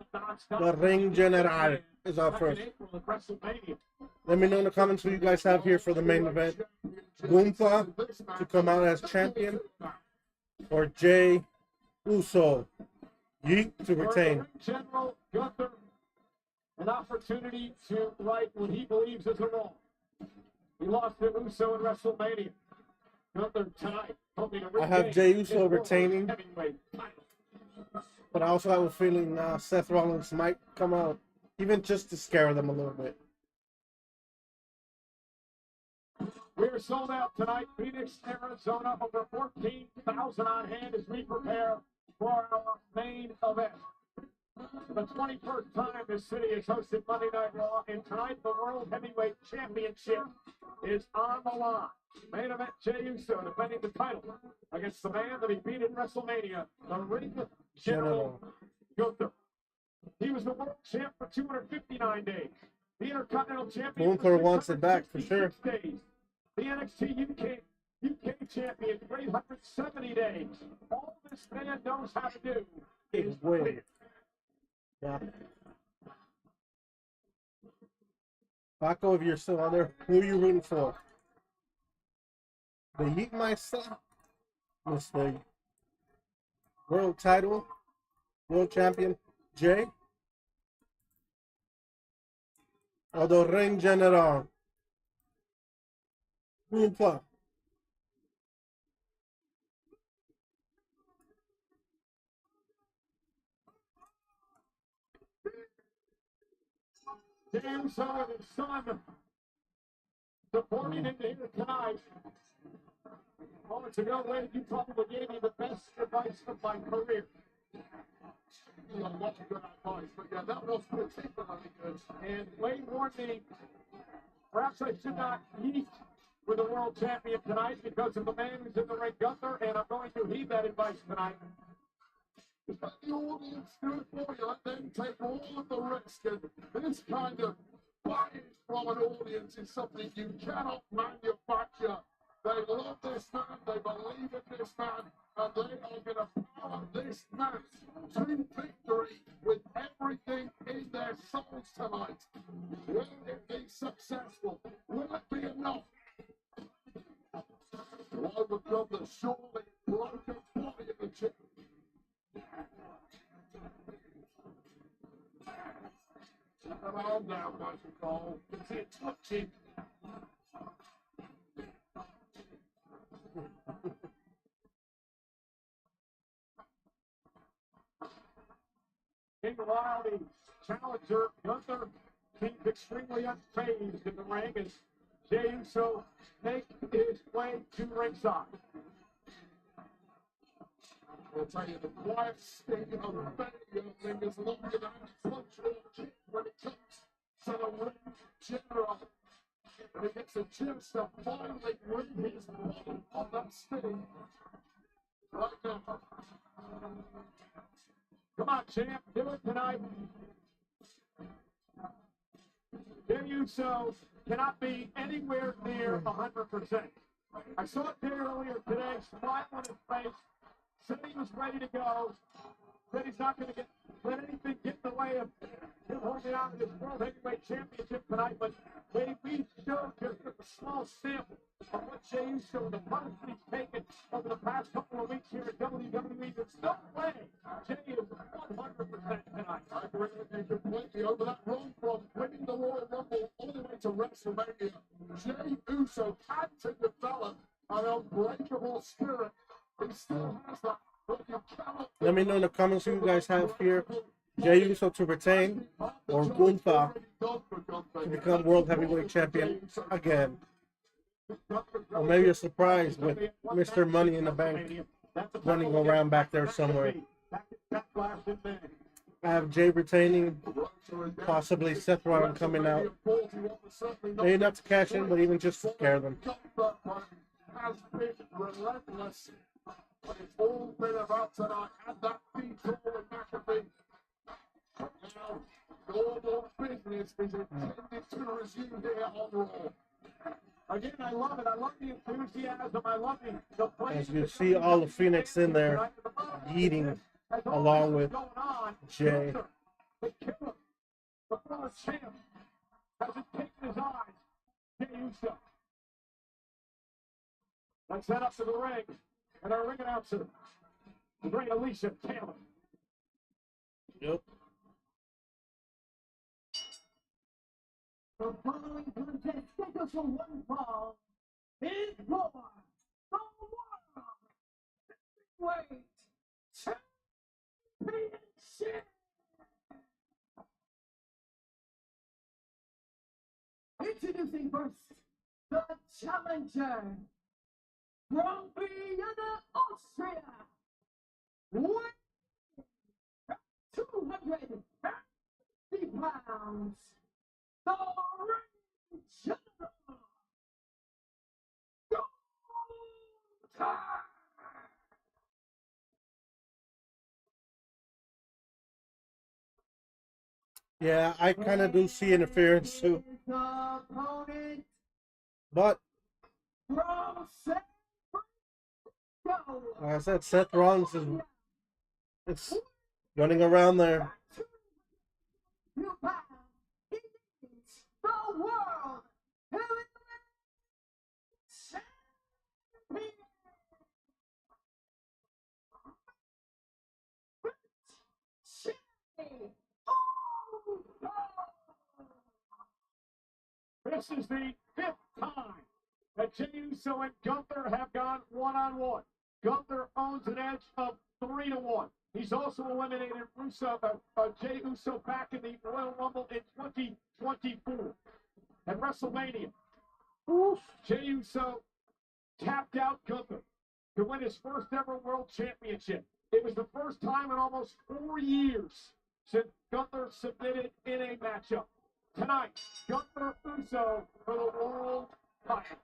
the ring general, is up first. Let me know in the comments who you guys have here for the main event. Gunther to come out as champion, or Jey Uso, Yeet to retain. General Gunther, an opportunity to right what he believes is a wrong. He lost to Uso in WrestleMania. Gunther tonight hoping to I have Jey Uso his retaining, heavyweight title. but I also have a feeling Seth Rollins might come out, even just to scare them a little bit. We're sold out tonight, Phoenix, Arizona. Over 14,000 on hand as we prepare for our main event. The 21st time this city has hosted Monday Night Raw, and tonight the World Heavyweight Championship is on the line. Main event, Jey Uso defending the title against the man that he beat in WrestleMania, the Ring General Gunther. He was the world champ for 259 days. The Intercontinental Champion Gunther wants it back for sure. days. The NXT UK champion, 370 days. All this man knows how to do is win. Yeah. Paco, if you're still on there, who are you rooting for? The Yeet myself? Miss the world title, world champion, Jey? Or the ring general? Gunther. Jey Uso and his son supporting him here tonight. Moments ago, Wade, you probably gave me the best advice of my career. A lot of good advice, but yeah, that was particularly good. And Wade warned me, perhaps I should not eat with the world champion tonight because of the man who's in the ring, Gunther, and I'm going to heed that advice tonight. Let the audience do it for you, and then take all of the risk. And this kind of buy-in from an audience is something you cannot manufacture. They love this man, they believe in this man, and they are going to power this match to victory with everything in their souls tonight. Will it be successful? Will it be enough? To overcome the surely broken body of the chip. Calm down, Michael Cole. It's it touching. King Wildy, challenger, Gunther seems extremely unfazed in the ring as Jey Uso makes his way to ringside. I'll tell you, the quiet sting of failure lingers longer than any punch or kick when it comes to the ring general. And he gets a chance to finally rid his body of that sting. Right now. Come on, champ, do it tonight. Jey Uso cannot be anywhere near 100%. I saw it there earlier today, smile on his face, said he was ready to go, said he's not going to let anything get in the way of him holding on to this World Heavyweight Championship tonight, but we showed just a small sample of what Jey Uso, the punishment he's taken over the past couple of weeks here at WWE. There's no way Jey is 100% tonight. I agree with you completely. Over that run from winning the Royal Rumble all the way to WrestleMania, Jey Uso had to develop an unbreakable spirit. He still has that, but you cannot. Let me know in the comments who you guys have here. Jey Uso to retain, or Gunther to become World Heavyweight Champion again. Or maybe a surprise with Mr. Money in the Bank running around back there somewhere. I have Jey retaining, possibly Seth Rollins coming out. Maybe not to cash in, but even just to scare them. Has been relentless But it's all been about tonight. And that detour with McAfee. But now, normal business is intended to resume here on Raw. Again, I love it. I love the enthusiasm. I love the play. As you see all the Phoenix in there eating along with Jay. The killer, the former champ, hasn't taken his eyes. Jey Uso. Let's head up to the ring. And our ring announcer, the great Alicia Taylor. Yep. The following contest scheduled for one fall is for the World Heavyweight Championship. Introducing first, the challenger from Vienna, Austria, weighing 250 pounds, the ring general, Gunther. Yeah, I kind of do see interference too. But like I said, Seth Rollins is it's running around there. The World Heavyweight Champion. This is the 5th time that Jey Uso and Gunther have gone one-on-one. Gunther owns an edge of 3-1. He's also eliminated Jey Uso back in the Royal Rumble in 2024. At WrestleMania, Jey Uso tapped out Gunther to win his first ever World Championship. It was the first time in almost 4 years since Gunther submitted in a matchup. Tonight, Gunther Uso for the world title.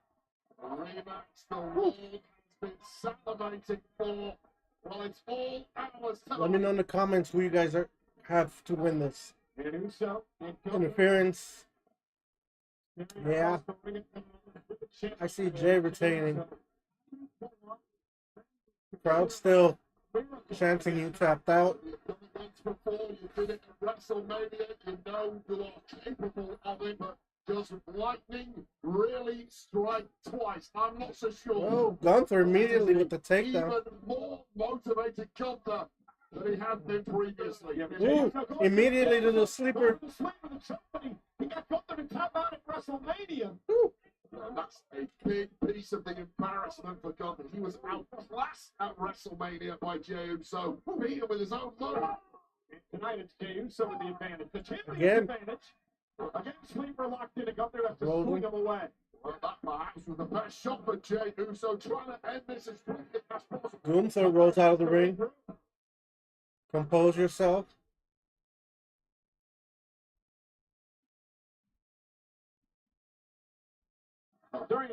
Rematch the world has been salivating for. Well, it's all ours tonight. Let me know in the comments who you guys have to win this. And Uso and Interference. Yeah. I see Jay retaining. Crowd still chanting you tapped out. Before you did it at WrestleMania, you know you are capable of it, but does lightning really strike twice? I'm not so sure. Oh, Gunther immediately with the takedown. Even more motivated Gunther than he had been previously. Ooh, immediately to the sleeper. He got Gunther to tap out at WrestleMania. And that's a big piece of the embarrassment for Gunther. He was outclassed at WrestleMania by Jey Uso, beat him with his own move. Tonight it's Jey Uso with the advantage. The champion's advantage. Again, sleeper locked in, and Gunther has to swing him away. Well, that perhaps was the best shot for Jey Uso, trying to end this as quickly as possible. Gunther rolls out of the ring. Compose yourself. During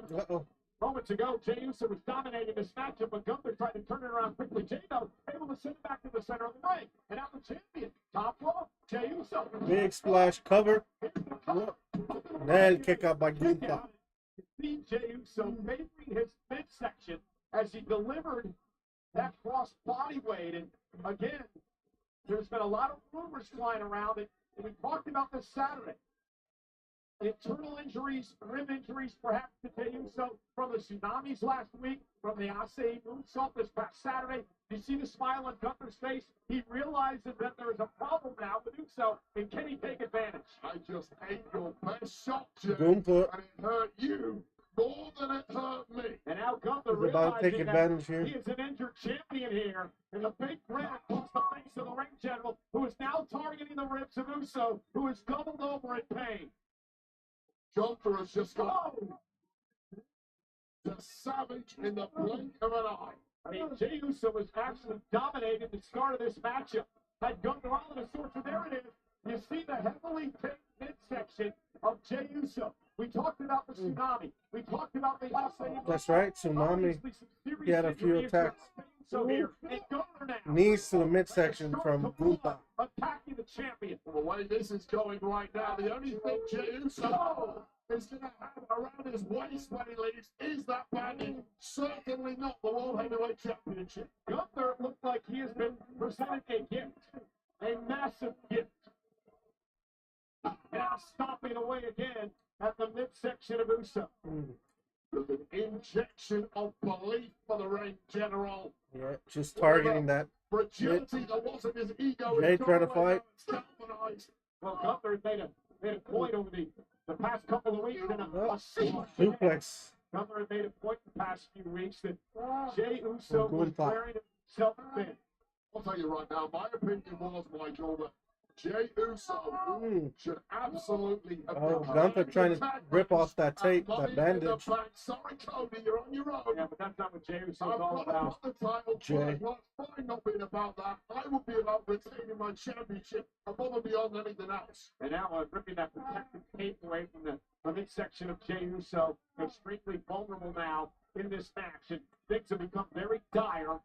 moments ago, Jey Uso was dominating this matchup, but Gunther tried to turn it around quickly. Jey, though, able to send it back to the center of the ring. And now the champion, top rope, Jey Uso. Big splash cover. Then kick out by Gunther. See Jey Uso favoring his midsection as he delivered that cross body weight. And again, there's been a lot of rumors flying around, and we talked about this Saturday. Internal injuries, rib injuries, perhaps to Jey Uso from the tsunamis last week, from the Asai moonsault this past Saturday. You see the smile on Gunther's face. He realizes that there is a problem now with Uso, and can he take advantage? I just ate your best shot, Jey, Gunther and it hurt you more than it hurt me. And now Gunther He's about to take realizing advantage that here. he is an injured champion here, and a big grin across the face of the ring general, who is now targeting the ribs of Uso, who is doubled over in pain. Gunther has just got the savage in the blink of an eye. I mean, Jey Uso was actually dominating the start of this matchup. Had Gunther on the sword, so there it is. You see the heavily picked midsection of Jey Uso. We talked about the tsunami. We talked about the Asai. That's right, tsunami. He had a few attacks. Uso here. And Gunther now. Knees to the midsection from Gunther. Attacking the champion. The way this is going right now, the only thing Jey Uso is going to have around his waist when he leaves is that bandage. Certainly not the World Heavyweight Championship. Gunther looks like he has been presented a gift. A massive gift. Now stomping away again at the midsection of Uso. With an injection of belief for the ring general. Yeah, just targeting that. Fragility that wasn't his ego. Jay trying to fight. Well, Gunther made a point over the past couple of weeks in a suplex. Gunther had made a point the past few weeks that Jey Uso was wearing himself thin. I'll tell you right now, my opinion was, Michael, that Jey Uso should absolutely have been Gunther trying to rip off that tape, that bandage. Sorry, Cody, you're on your own. Yeah, but that's not what Jey Uso's all about. The title Jay. Well, it's fine not being about that. I would be about retaining my championship above and beyond anything else. And now ripping that protective tape away from the midsection of Jey Uso. Extremely vulnerable now in this match. And things have become very dire.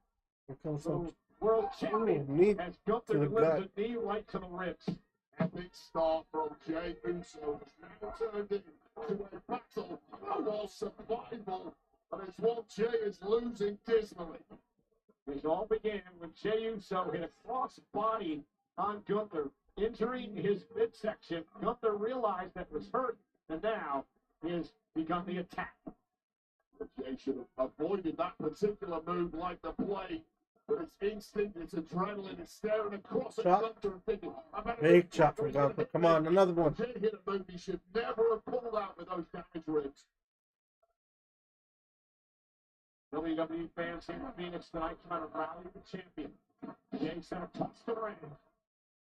Here comes some World champion knee as Gunther to the delivers gut. a knee right to the ribs. Epic start from Jey Uso has now turned into a battle of survival, and it's one Jey is losing dismally. It all began when Jey Uso hit a cross body on Gunther, injuring his midsection. Gunther realized that was hurt, and now he has begun the attack. Jey should have avoided that particular move like the plague. But it's instinct, it's adrenaline, it's staring across at Gunther and thinking, big chop from Gunther. Come on, another one. Jey hit a move he should never have pulled out with those damaged ribs. WWE fans here in Phoenix tonight trying to rally the champion. Jey sent a toss to the ring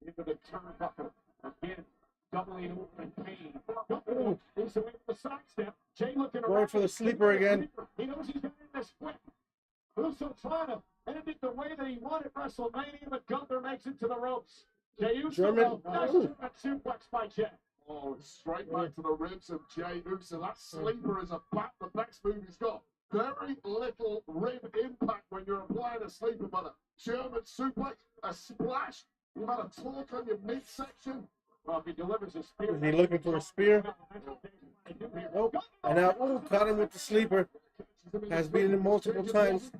into the turnbuckle. Again, doubling over in pain. Gunther is away from the sidestep. Jey looking around. Going for the sleeper again. He knows he's got in this whip. Uso trying to end it the way that he wanted WrestleMania, but Gunther makes it to the ropes. Jey Uso, German. nice suplex by Jey. Oh, straight back to the ribs of Jey Uso. That sleeper is about the best move he's got. Very little rib impact when you're applying a sleeper, but a German suplex, a splash, you've had a torque on your midsection. Well, if he delivers a spear. Is he looking for a spear? Nope. And now, caught him with the sleeper. Has beaten him multiple times.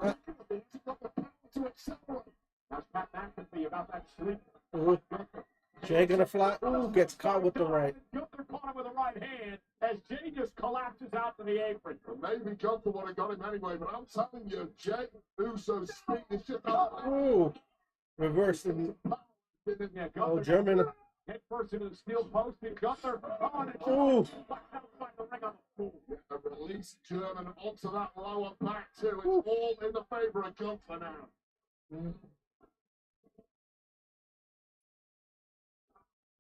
Jey gonna fly. Ooh, gets caught with the right. Gunther caught him with the right hand as Jey just collapses out to the apron. Maybe Gunther would have got him anyway, but I'm telling you, Jey Uso's speed is just Ooh, reversing. Oh, German. Head first into the steel post, and Gunther on it. Ooh. A release German onto that lower back too. It's all in the favor of Gunther now.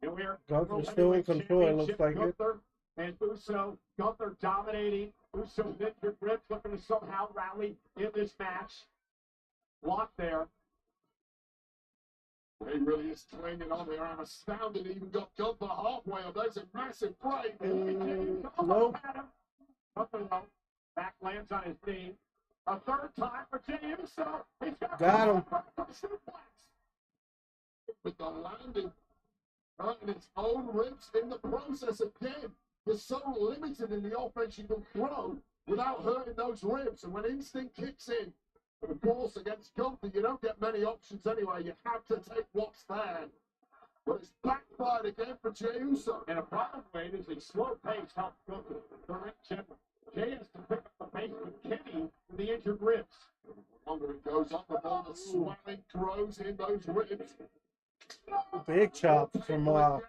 Here we are. Gunther's still in control, it looks like it. Gunther and Uso. Gunther dominating. Uso injured ribs, looking to somehow rally in this match. Block there. He really is clinging on there. I'm astounded he even got Gunther halfway up. There's a massive break. Nope. Gunther low. Back lands on his knee. A third time for Jey Uso. He's got him. With the landing hurting its own ribs in the process again. You're so limited in the offense you can throw without hurting those ribs. And when instinct kicks in, but of course, against Gunther, you don't get many options anyway. You have to take what's there. But it's backfired again for Jey Uso. And a problem way is a slow pace helps Gunther. The ring general. Jey has to pick up the pace with Kenny with the injured ribs. The longer it goes on, the more the swelling grows in those ribs. Big chop from Gunther.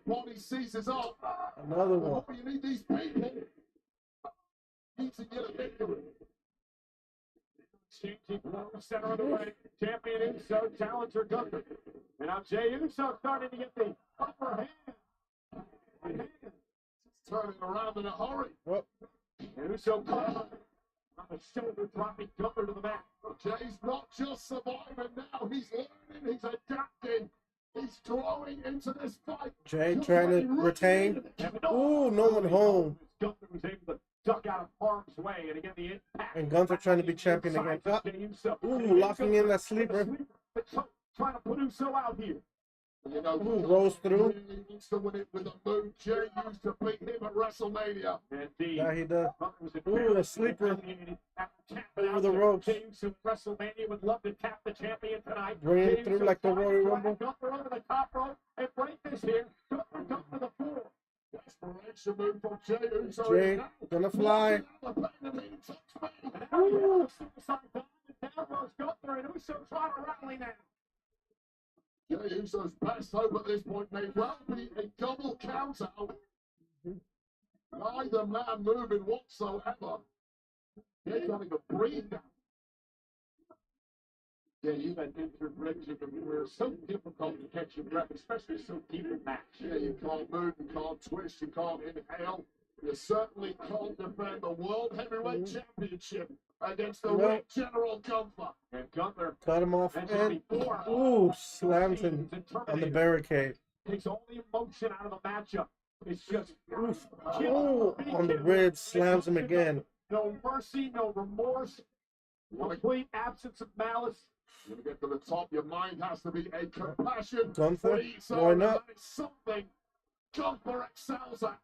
Body seizes up. Another one. You need these people. Need to get a victory. Changing from the center of the ring. Champion Uso, challenger Gunther. And now Jey Uso starting to get the upper hand. It's turning around in a hurry. And Uso caught on the shoulder, dropping Gunther to the mat. Jey's not just surviving now. He's learning. He's adapting. He's growing into this fight. Jey trying to retain. Ooh, no one home. Gunther was able to duck out of harm's way, and again the impact. And Gunther trying to be champion again. Ooh, locking in that sleeper. Trying to put Uso out here. You know, Ooh, rolls through. He needs to win it with a move Jay used to beat him at WrestleMania. Indeed. Yeah, he does. Ooh, a sleeper over the ropes. WrestleMania would love to tap the champion tonight. Bring it through like the Royal Rumble. Gunther over the top rope and break this here. Gunther jump to the floor. Desperation move from Jay Uso. Jay gonna fly. Ooh. Down goes Gunther and Uso trying to rally now. Jay Uso's best hope at this point may well be a double count out. Neither man moving whatsoever. Jay's having a breathe down. Yeah, you've had injured ribs in your career. So difficult to catch your breath, especially so deep in match. Yeah, you can't move, you can't twist, you can't inhale. You certainly can't defend the World Heavyweight Championship against the Ring General Gunther. And Gunther cut him off and ooh, slams him on the barricade. Takes all the emotion out of the matchup. It's just ooh, on the ribs, slams him again. No mercy, no remorse, complete absence of malice. You're gonna get to the top, your mind has to be a compassion. Gunther, why not? That is something Gunther excels at.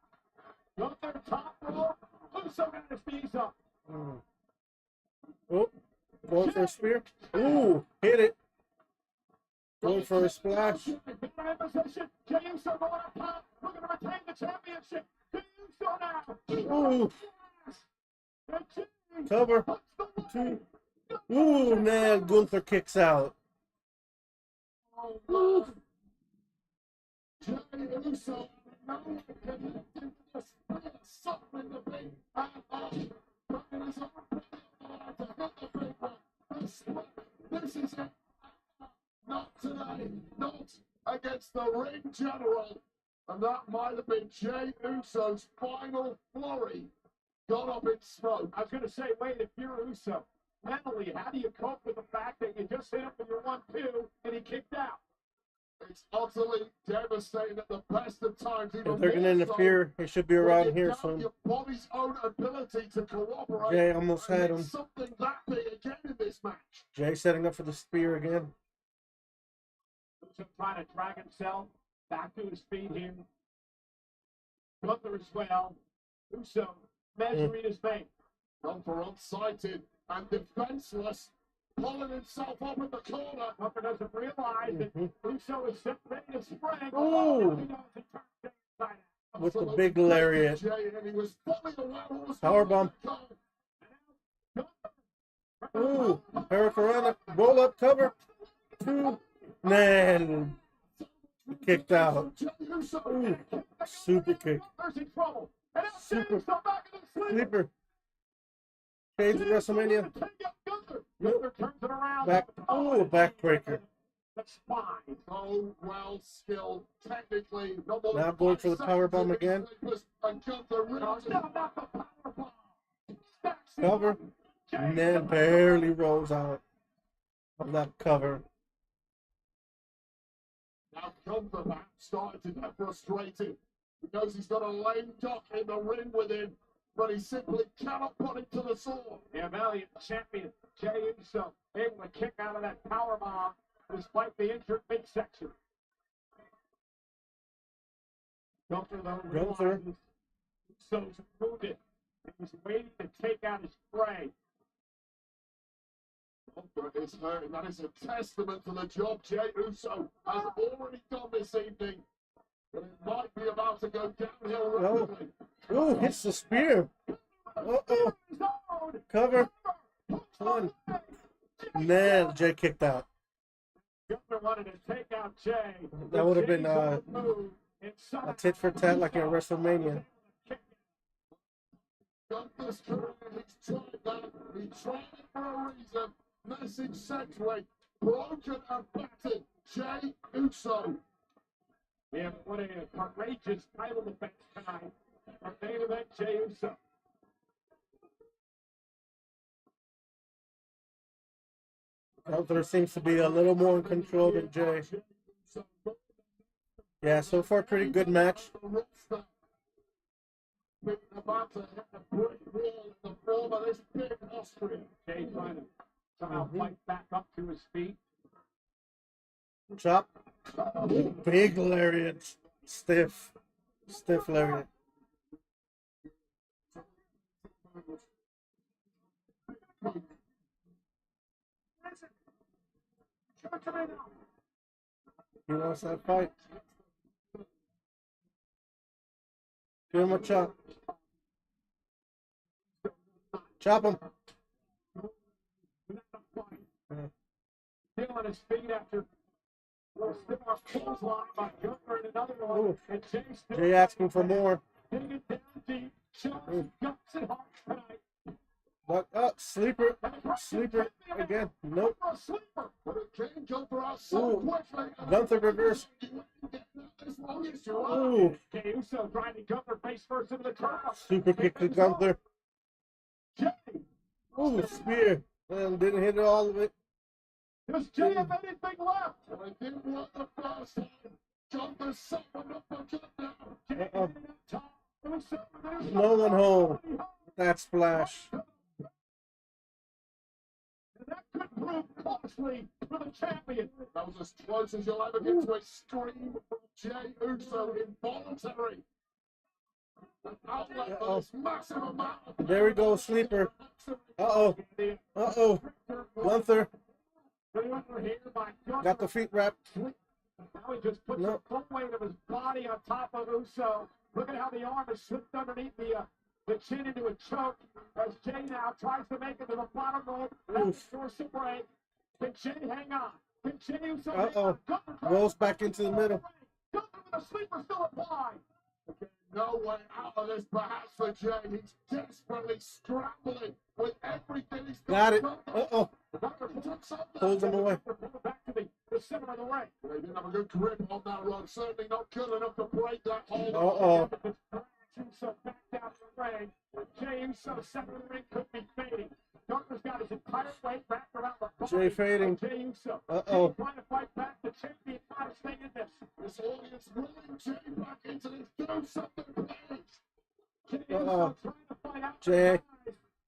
Gunther top rope. Uso got his knees up. Oh, going for a spear. Ooh, hit it. Going for a splash. Jey Uso going up top, looking to retain the championship. Jey Uso now. Ooh. Cover. Two. Ooh, man, Gunther kicks out. Jey Uso, something to be. This is it. Not today. Not against the Ring General. And that might have been Jey Uso's final flurry. Got up in smoke. I was going to say, wait, if you're Uso, mentally, how do you cope with the fact that you just hit him with your 1-2 and he kicked out? It's utterly devastating at the best of times. If they're going to interfere, he should be around here soon. Your body's own ability to cooperate. Jay almost had him. Something that big again in this match. Jay setting up for the spear again. Uso trying to drag himself back to his feet here. Gunther as well. Uso measuring his vein. Gunther unsighted and defenseless, pulling himself up in the corner. Gunther doesn't realize that Uso is ready to spring. Ooh. With the big lariat. Powerbomb. Ooh, Hurricanrana, roll up, cover. Two, man, kicked out. Ooh, super kick. Super sleeper. Cage at WrestleMania. Nope. Back. Ooh, backbreaker. So well skilled technically. Now going for the powerbomb again. Cover. And then barely rolls out of that cover. Now Gunther back started to get frustrated. He knows he's got a lame duck in the ring with him, but he simply cannot put him to the sword. The valiant champion, Jey Uso, able to kick out of that powerbomb despite the injured midsection. Gunther, though, realizes Uso's wounded. He's waiting to take out his prey. Gunther is hurting. That is a testament to the job Jey Uso has already done this evening. But it might be about to go downhill rapidly. Oh, hits the spear. Uh-oh. Cover. One. Man, Jay kicked out. Gunther wanted to take out Jey. That would have been a tit for tat like at WrestleMania. Gunther's career, he's tried that. He tried it for a reason. Message sent to a broken and battered Jey Uso. Yeah, what a courageous title defense tonight from main event Jey Uso. Gunther seems to be a little more in control than Jay. Yeah, so far pretty good match. been about to hit a brick wall in the form of this big Austrian. Jay trying to somehow fight back up to his feet. Chop. Big lariat. Stiff lariat. He wants that fight. Give him a chop. Chop him. Still on his feet after still a clothesline by Gunther and another one. And Jay still Jay asking for more. hitting it down deep. Shows guts and heart tonight. But sleeper again. Nope. Ooh. Gunther reverse. Ooh. Jey Uso driving Gunther face first into the crowd. Super kick to Gunther. Ooh, spear. And didn't hit it all of it. Does Jay have anything left? I didn't want the first time. Gunther suffered up a good now. No one home. That splash. That could prove costly for the champion. That was as close as you'll ever get to a scream from Jey Uso involuntary. An outlet for this massive amount of There we go, sleeper. Uh-oh. Gunther. Got the feet wrapped. Now he just puts the full weight of his body on top of Uso. Look at how the arm is slipped underneath the chin into a choke as Jay now tries to make it to the bottom rope. That's dorsal break. Can Jay hang on? Can Jey Uso hang on? Rolls back into the middle. Gunther with a sleeper still applied. no way out of this perhaps for Jay. He's desperately scrambling with everything he's got. It. Uh-oh. Pulls him away. Back to the center of the ring. They didn't have a good grip on that run. Certainly not good enough to break that hold. Uh-oh. Uso back down the ring. Jey Uso, center of the ring, could be fading. Gunther's got his entire weight wrapped around the body. Jay fading. Jey Uso. Uh-oh. Trying to fight back. The champion trying to stay in this. This audience willing Jay back into this. Do something, please. Jey Uso trying to fight out. Jay.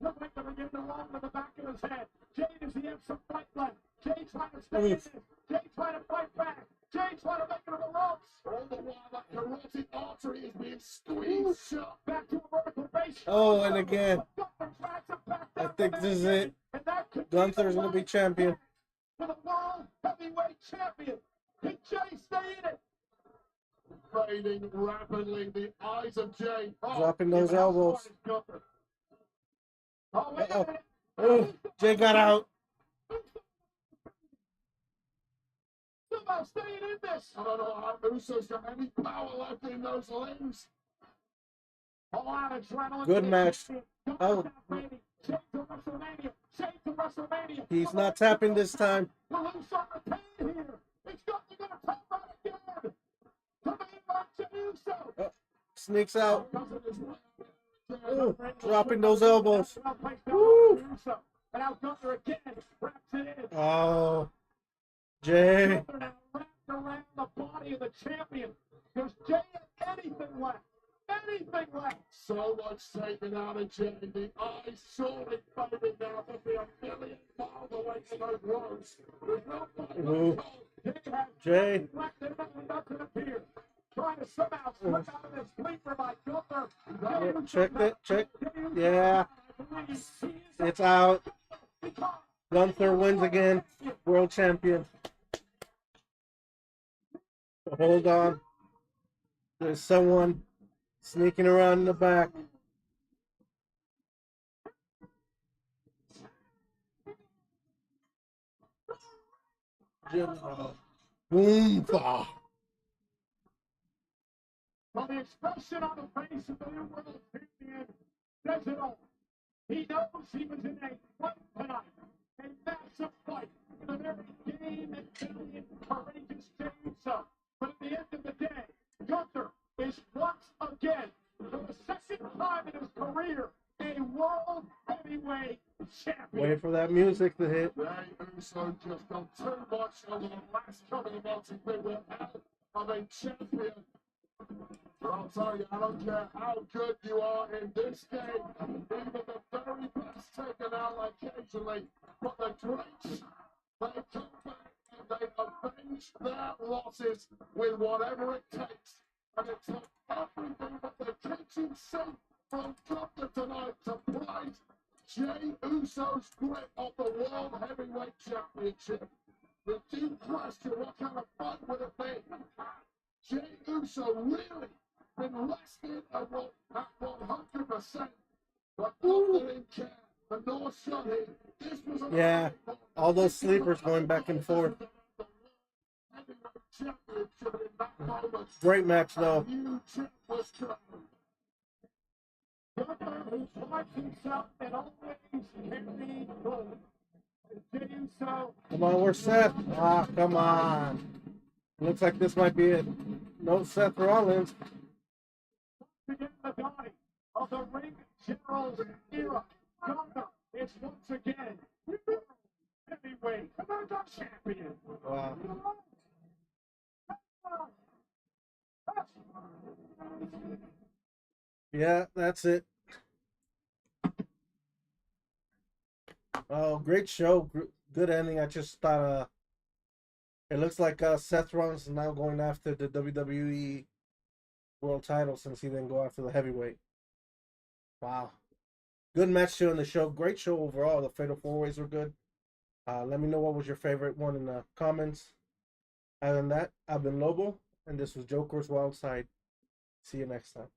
Look like they're getting along with the back of his head. Jay, does he have some fight left? Jay trying to stay in this. Jay trying to fight back. Jay trying to make it to the ropes. All the while that carotid artery is being squeezed shut. Back to a vertical base. Oh, and again. I think this is it. Gunther's going to be champion. For the world heavyweight champion. Can Jay stay in it? Fading rapidly, the eyes of Jay. Dropping those elbows. Oh, wait a minute. Oh, Jay got out. Somehow staying in this. I don't know how Uso's got any power left in those limbs. All out adrenaline. Good match. Oh. He's not tapping this time. Sneaks out. Ooh, dropping those elbows. Woo. Oh, Jay. Around the body of the champion. Does Jay have anything left? Anything left? So much taken out of Jay. The eyes surely fading now, but they are a million miles away from those rows. Ooh. Jay. Trying to somehow slip out of this sleeper by Gunther. Check it. Check. Yeah. It's out. Gunther wins again. World champion. Hold on. There's someone sneaking around in the back. Boomba. Well, the expression on the face of the new world champion says it all. He knows he was in a fight tonight, a massive fight in a very game and valiant, courageous Jey Uso. But at the end of the day, Gunther is once again, for the second time in his career, a world heavyweight champion. Wait for that music to hit. Jey Uso just done too much over the last couple of months. He's been without of a champion. I'll tell you, I don't care how good you are in this game. Even the very best taken out occasionally. But the greats, they come back and they avenge their losses with whatever it takes. And it took everything but the kitchen sink from Gunther tonight to prize Jey Uso's grip of the World Heavyweight Championship. The deep question, what kind of fun would it be? Jey Uso really been less than at 100%. But Gunther didn't care. The North shut in. This was a Yeah, all those sleepers going back and forth. Great match, though. Come on, we're set. Ah, come on. Looks like this might be it. No Seth Rollins. Again, the body of the Ring General's era. Gunther is once again heavyweight champion. Wow. Yeah, that's it. Oh, great show. Good ending. I just thought it looks like Seth Rollins is now going after the WWE World title since he didn't go after the heavyweight. Wow. Good match too in the show. Great show overall. The Fatal 4-Ways were good. Let me know what was your favorite one in the comments. Other than that, I've been Lobo, and this was Joker's Wild Side. See you next time.